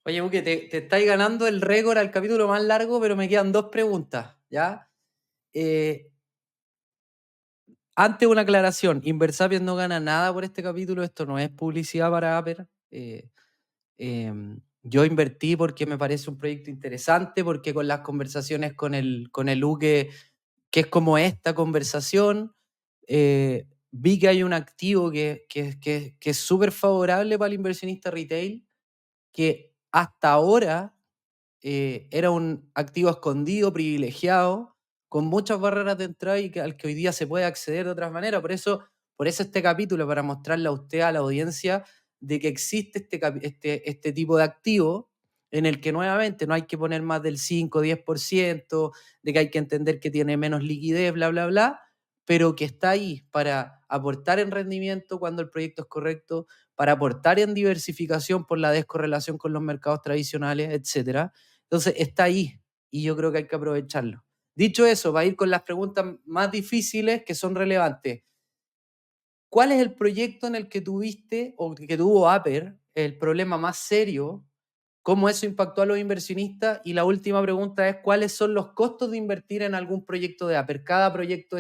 Oye, Buque, te estáis ganando el récord al capítulo más largo, pero me quedan 2 preguntas, ¿ya? Antes una aclaración, Inversapiens no gana nada por este capítulo, esto no es publicidad para Aper. Yo invertí porque me parece un proyecto interesante, porque con las conversaciones con el Uke, que es como esta conversación, vi que hay un activo que es súper favorable para el inversionista retail, que hasta ahora era un activo escondido, privilegiado, con muchas barreras de entrada y al que hoy día se puede acceder de otras maneras. Por eso este capítulo, para mostrarle a usted, a la audiencia, de que existe este tipo de activo en el que nuevamente no hay que poner más del 5 o 10%, de que hay que entender que tiene menos liquidez, bla, bla, bla, pero que está ahí para aportar en rendimiento cuando el proyecto es correcto, para aportar en diversificación por la descorrelación con los mercados tradicionales, etcétera. Entonces está ahí y yo creo que hay que aprovecharlo. Dicho eso, va a ir con las preguntas más difíciles que son relevantes. ¿Cuál es el proyecto en el que tuviste o que tuvo Aper el problema más serio? ¿Cómo eso impactó a los inversionistas? Y la última pregunta es, ¿cuáles son los costos de invertir en algún proyecto de Aper? ¿Cada proyecto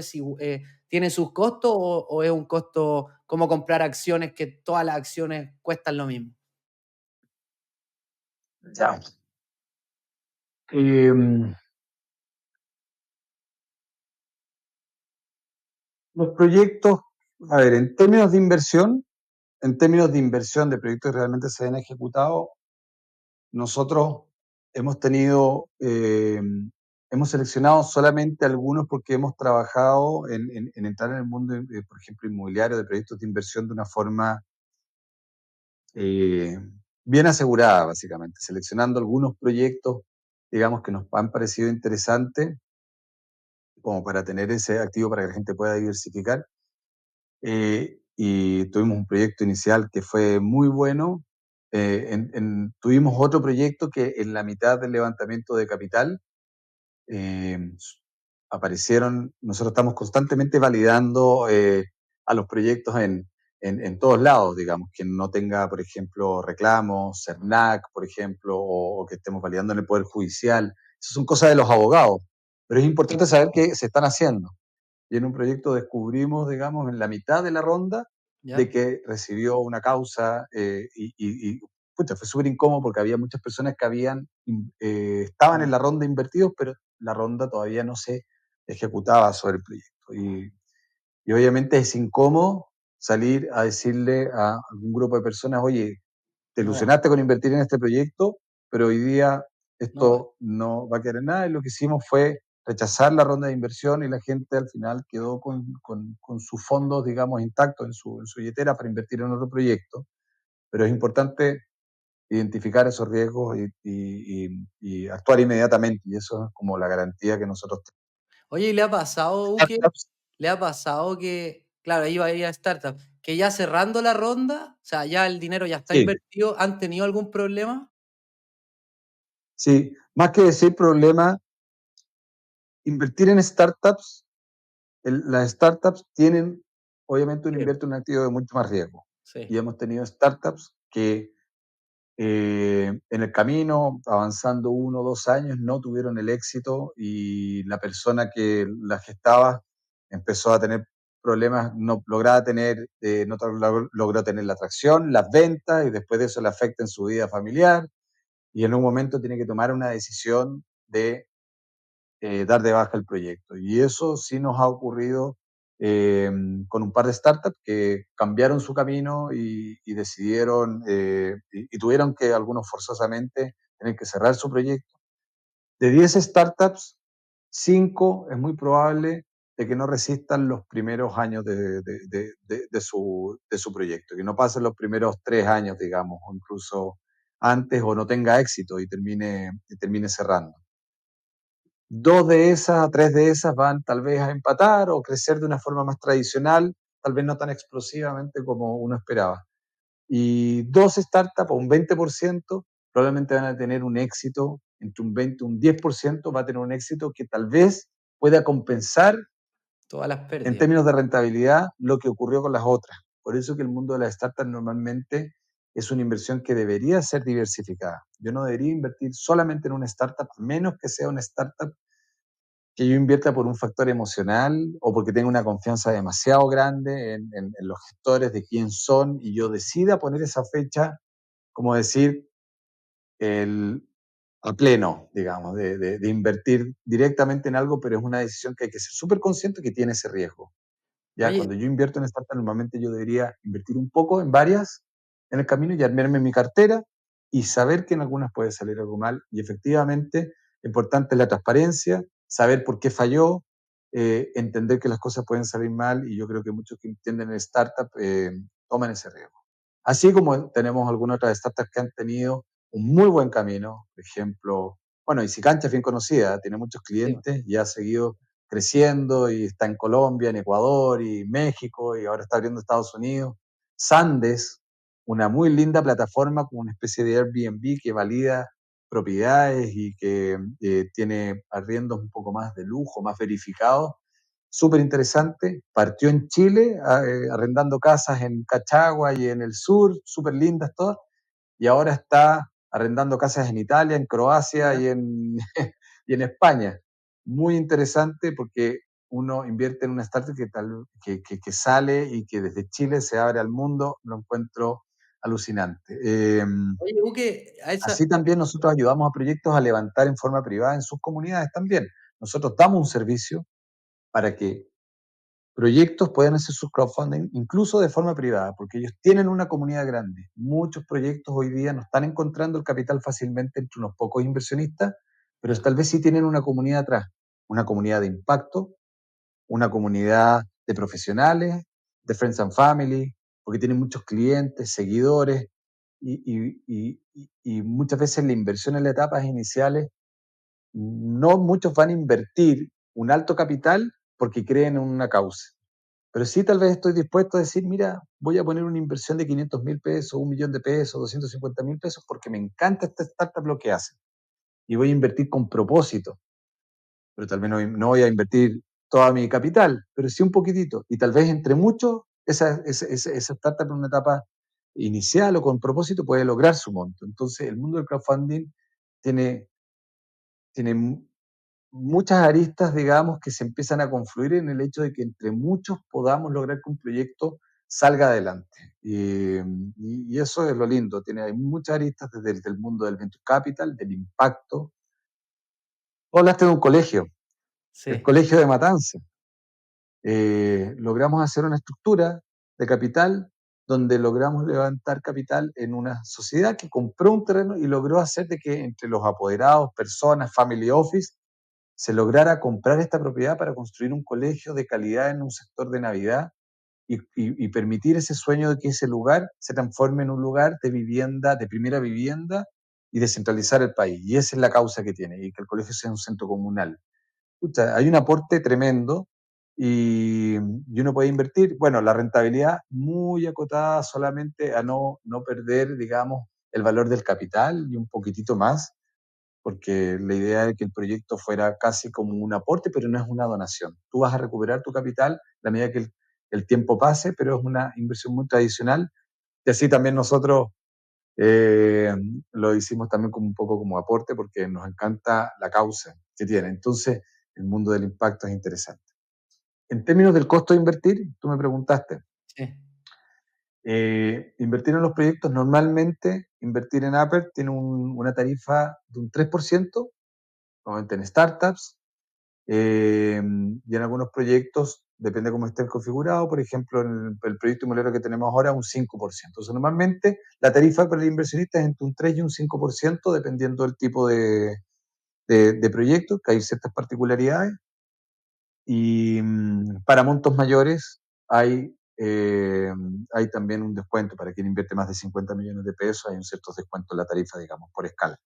tiene sus costos o es un costo como comprar acciones que todas las acciones cuestan lo mismo? Ya. Los proyectos, a ver, en términos de inversión de proyectos que realmente se han ejecutado, nosotros hemos seleccionado solamente algunos porque hemos trabajado en entrar en el mundo, por ejemplo, inmobiliario, de proyectos de inversión de una forma bien asegurada, básicamente, seleccionando algunos proyectos, digamos, que nos han parecido interesantes, como para tener ese activo para que la gente pueda diversificar. Y tuvimos un proyecto inicial que fue muy bueno. Tuvimos otro proyecto que en la mitad del levantamiento de capital eh, nosotros estamos constantemente validando a los proyectos en todos lados, digamos, que no tenga, por ejemplo, reclamos, CERNAC, por ejemplo, o que estemos validando en el Poder Judicial. Esas son cosas de los abogados, pero es importante saber que se están haciendo. Y en un proyecto descubrimos, digamos, en la mitad de la ronda, ¿Ya? de que recibió una causa pucha, fue súper incómodo porque había muchas personas que estaban en la ronda invertidos, pero la ronda todavía no se ejecutaba sobre el proyecto. Y obviamente es incómodo salir a decirle a algún grupo de personas, oye, te No va, ilusionaste con invertir en este proyecto, pero hoy día no va. esto no va a quedar en nada. Y lo que hicimos fue rechazar la ronda de inversión y la gente al final quedó con sus fondos, digamos, intactos en su billetera para invertir en otro proyecto. Pero es importante identificar esos riesgos y actuar inmediatamente. Y eso es como la garantía que nosotros Oye, ¿y le ha pasado, Uke? tenemos. ¿Le ha pasado que, claro, ahí va a ir a startup, que ya cerrando la ronda, o sea, ya el dinero ya está Sí, invertido, han tenido algún problema? sí. Más que decir problema, invertir en startups, las startups tienen, obviamente uno Sí, invierte en un activo de mucho más riesgo. sí. Y hemos tenido startups que en el camino, avanzando 1 o 2 años, no tuvieron el éxito y la persona que la gestaba empezó a tener problemas, no lograba tener, logró tener la atracción, las ventas y después de eso le afecta en su vida familiar y en un momento tiene que tomar una decisión de dar de baja el proyecto. Y eso sí nos ha ocurrido con un par de startups que cambiaron su camino y decidieron y tuvieron que algunos forzosamente tener que cerrar su proyecto. De 10 startups, 5 es muy probable de que no resistan los primeros años de su proyecto, que no pasen los primeros 3 años, digamos, o incluso antes, o no tenga éxito y termine cerrando. 3 de esas van tal vez a empatar o crecer de una forma más tradicional, tal vez no tan explosivamente como uno esperaba. Y 2 startups o un 20% probablemente van a tener un éxito, entre un 20 y un 10% va a tener un éxito que tal vez pueda compensar Todas las en pérdidas. términos de rentabilidad lo que ocurrió con las otras. Por eso que el mundo de las startups normalmente es una inversión que debería ser diversificada. Yo no debería invertir solamente en una startup, a menos que sea una startup que yo invierta por un factor emocional o porque tengo una confianza demasiado grande en los gestores de quién son y yo decida poner esa fecha, como decir, el, a pleno, digamos, de invertir directamente en algo, pero es una decisión que hay que ser súper consciente que tiene ese riesgo. Ya Oye, cuando yo invierto en startup, normalmente yo debería invertir un poco en varias en el camino y armarme mi cartera y saber que en algunas puede salir algo mal. Y efectivamente, importante es la transparencia, saber por qué falló, entender que las cosas pueden salir mal, y yo creo que muchos que entienden el startup toman ese riesgo. Así como tenemos algunas otras startups que han tenido un muy buen camino, por ejemplo, bueno, Isicancha es bien conocida, tiene muchos Sí, clientes y ha seguido creciendo y está en Colombia, en Ecuador y México y ahora está abriendo Estados Unidos. Sandes, una muy linda plataforma con una especie de Airbnb que valida propiedades y que tiene arriendos un poco más de lujo, más verificados. Súper interesante. Partió en Chile, arrendando casas en Cachagua y en el sur, súper lindas todas, y ahora está arrendando casas en Italia, en Croacia mira. y en España. Muy interesante porque uno invierte en una startup que sale y que desde Chile se abre al mundo, lo encuentro alucinante. Oye, Uke, a esa... Así también nosotros ayudamos a proyectos a levantar en forma privada en sus comunidades también. Nosotros damos un servicio para que proyectos pueden hacer sus crowdfunding incluso de forma privada, porque ellos tienen una comunidad grande. Muchos proyectos hoy día no están encontrando el capital fácilmente entre unos pocos inversionistas, pero Claro. tal vez sí tienen una comunidad atrás, una comunidad de impacto, una comunidad de profesionales, de friends and family, porque tienen muchos clientes, seguidores, y muchas veces la inversión en las etapas iniciales, no muchos van a invertir un alto capital porque creen en una causa. Pero sí tal vez estoy dispuesto a decir, mira, voy a poner una inversión de 500.000 pesos, 1 millón de pesos, 250.000 pesos, porque me encanta esta startup lo que hace. Y voy a invertir con propósito, pero tal vez no voy a invertir toda mi capital, pero sí un poquitito. Y tal vez entre muchos, esa startup en una etapa inicial o con propósito puede lograr su monto. Entonces, el mundo del crowdfunding tiene, tiene muchas aristas, digamos, que se empiezan a confluir en el hecho de que entre muchos podamos lograr que un proyecto salga adelante. Y eso es lo lindo, hay muchas aristas desde el mundo del venture capital, del impacto. Tú hablaste de un colegio, el Sí, colegio de Matanza. Logramos hacer una estructura de capital donde logramos levantar capital en una sociedad que compró un terreno y logró hacer de que entre los apoderados, personas, family office, se lograra comprar esta propiedad para construir un colegio de calidad en un sector de Navidad y permitir ese sueño de que ese lugar se transforme en un lugar de vivienda, de primera vivienda, y descentralizar el país. Y esa es la causa que tiene, y que el colegio sea un centro comunal. Escucha, hay un aporte tremendo y uno puede invertir, bueno, la rentabilidad muy acotada solamente a no perder, digamos, el valor del capital y un poquitito más, porque la idea es que el proyecto fuera casi como un aporte, pero no es una donación. Tú vas a recuperar tu capital a medida que el tiempo pase, pero es una inversión muy tradicional. Y así también nosotros eh, lo hicimos también como un poco como aporte, porque nos encanta la causa que tiene. Entonces, el mundo del impacto es interesante. En términos del costo de invertir, tú me preguntaste, sí. invertir en los proyectos, normalmente invertir en Upper tiene una tarifa de un 3%, normalmente en startups, y en algunos proyectos, depende de cómo estén configurados, por ejemplo, en el proyecto inmobiliario que tenemos ahora, un 5%. Entonces, normalmente la tarifa para el inversionista es entre un 3 y un 5%, dependiendo del tipo de proyecto, que hay ciertas particularidades. Y para montos mayores hay también un descuento para quien invierte más de 50 millones de pesos, hay un cierto descuento en la tarifa, digamos, por escala.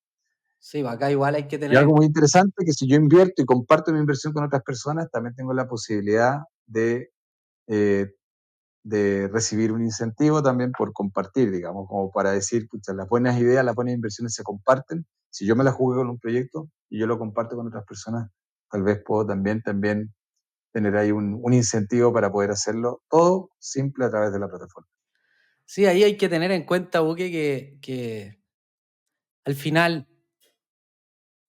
Sí, acá igual hay que Y tener algo en... muy interesante, que si yo invierto y comparto mi inversión con otras personas, también tengo la posibilidad eh, de recibir un incentivo también por compartir, digamos, como para decir, pucha, las buenas ideas, las buenas inversiones se comparten. Si yo me la jugué con un proyecto y yo lo comparto con otras personas, tal vez puedo también tener ahí un incentivo para poder hacerlo todo simple a través de la plataforma. Sí, ahí hay que tener en cuenta, Uke, que al final,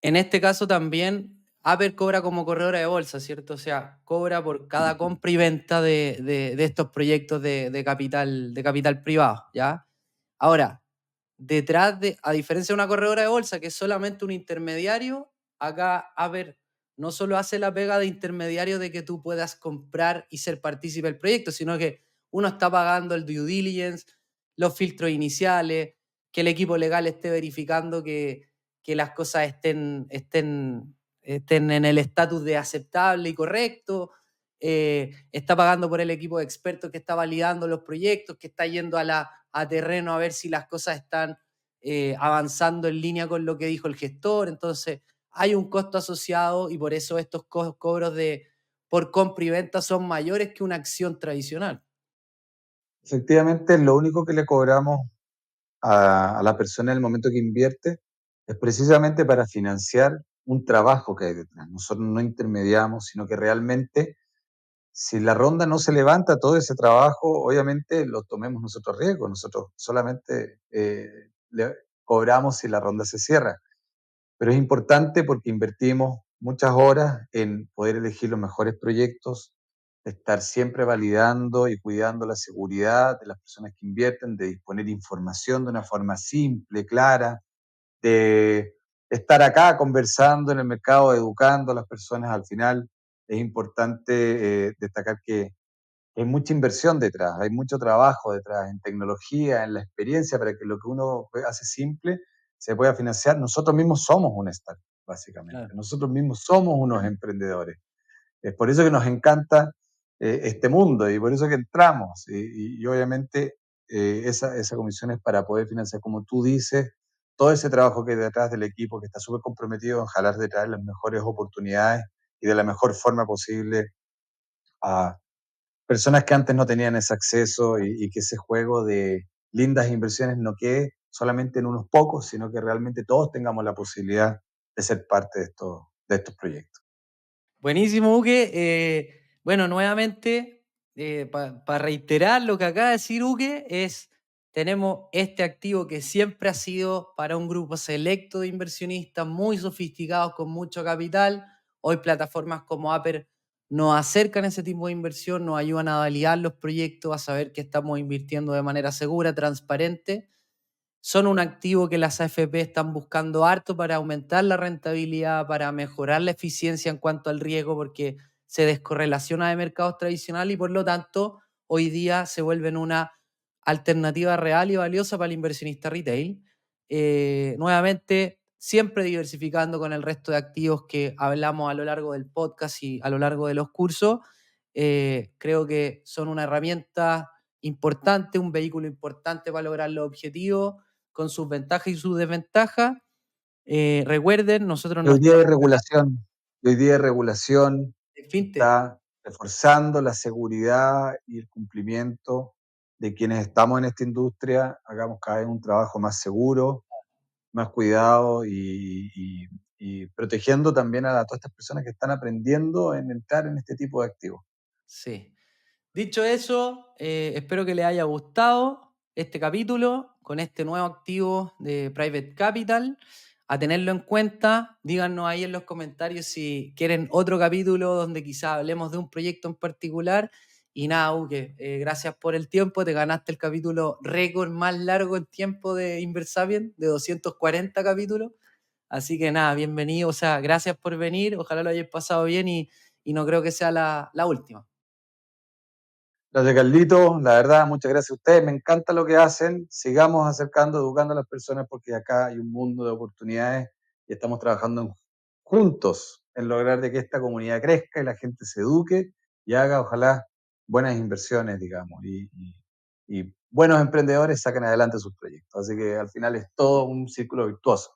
en este caso también, Apple cobra como corredora de bolsa, ¿cierto? O sea, cobra por cada compra y venta de estos proyectos de capital privado, ¿ya? Ahora, detrás de, a diferencia de una corredora de bolsa que es solamente un intermediario, acá Apple no solo hace la pega de intermediario de que tú puedas comprar y ser partícipe del proyecto, sino que uno está pagando el due diligence, los filtros iniciales, que el equipo legal esté verificando que las cosas estén en el estatus de aceptable y correcto, está pagando por el equipo de expertos que está validando los proyectos, que está yendo a terreno a ver si las cosas están avanzando en línea con lo que dijo el gestor. Entonces, hay un costo asociado y por eso estos cobros por compra y venta son mayores que una acción tradicional. Efectivamente, lo único que le cobramos a la persona en el momento que invierte es precisamente para financiar un trabajo que hay detrás. Nosotros no intermediamos, sino que realmente, si la ronda no se levanta, todo ese trabajo, obviamente lo tomemos nosotros riesgo. Nosotros solamente le cobramos si la ronda se cierra. Pero es importante porque invertimos muchas horas en poder elegir los mejores proyectos, estar siempre validando y cuidando la seguridad de las personas que invierten, de disponer información de una forma simple, clara, de estar acá conversando en el mercado, educando a las personas. Al final es importante destacar que hay mucha inversión detrás, hay mucho trabajo detrás en tecnología, en la experiencia, para que lo que uno hace simple se pueda financiar. Nosotros mismos somos una startup, básicamente. Claro. Nosotros mismos somos unos emprendedores. Es por eso que nos encanta este mundo y por eso que entramos. Y obviamente esa comisión es para poder financiar, como tú dices, todo ese trabajo que hay detrás del equipo, que está súper comprometido en jalar detrás las mejores oportunidades y de la mejor forma posible a personas que antes no tenían ese acceso y que ese juego de lindas inversiones no quede solamente en unos pocos, sino que realmente todos tengamos la posibilidad de ser parte de estos proyectos. Buenísimo, Uke. Bueno, nuevamente, para reiterar lo que acaba de decir Uke, tenemos este activo que siempre ha sido para un grupo selecto de inversionistas muy sofisticados con mucho capital. Hoy plataformas como Aper nos acercan a ese tipo de inversión, nos ayudan a validar los proyectos, a saber que estamos invirtiendo de manera segura, transparente. Son un activo que las AFP están buscando harto para aumentar la rentabilidad, para mejorar la eficiencia en cuanto al riesgo, porque se descorrelaciona de mercados tradicionales y por lo tanto hoy día se vuelven una alternativa real y valiosa para el inversionista retail. Nuevamente, siempre diversificando con el resto de activos que hablamos a lo largo del podcast y a lo largo de los cursos. Creo que son una herramienta importante, un vehículo importante para lograr los objetivos con sus ventajas y sus desventajas. Recuerden, nosotros Y hoy nos día de regulación, y hoy día de regulación fintech. está reforzando la seguridad y el cumplimiento de quienes estamos en esta industria, hagamos cada vez un trabajo más seguro, más cuidado y protegiendo también a todas estas personas que están aprendiendo en entrar en este tipo de activos. Sí. Dicho eso, espero que les haya gustado este capítulo con este nuevo activo de Private Capital. A tenerlo en cuenta, díganos ahí en los comentarios si quieren otro capítulo donde quizá hablemos de un proyecto en particular. Y nada, Uke, gracias por el tiempo. Te ganaste el capítulo récord más largo en tiempo de Inversapien, de 240 capítulos. Así que nada, bienvenido. O sea, gracias por venir. Ojalá lo hayas pasado bien y no creo que sea la última. Gracias, Carlito. La verdad, muchas gracias a ustedes. Me encanta lo que hacen. Sigamos acercando, educando a las personas porque acá hay un mundo de oportunidades y estamos trabajando juntos en lograr de que esta comunidad crezca y la gente se eduque y haga, ojalá, buenas inversiones, digamos, y buenos emprendedores saquen adelante sus proyectos. Así que al final es todo un círculo virtuoso.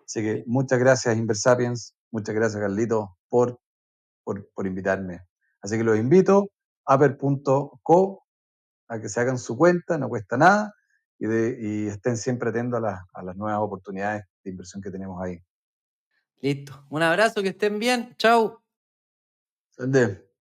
Así que muchas gracias, Inversapiens. Muchas gracias, Carlito, por invitarme. Así que los invito aper.co a que se hagan su cuenta, no cuesta nada, y estén siempre atentos a las nuevas oportunidades de inversión que tenemos ahí. Listo. Un abrazo, que estén bien. Chau. Sende.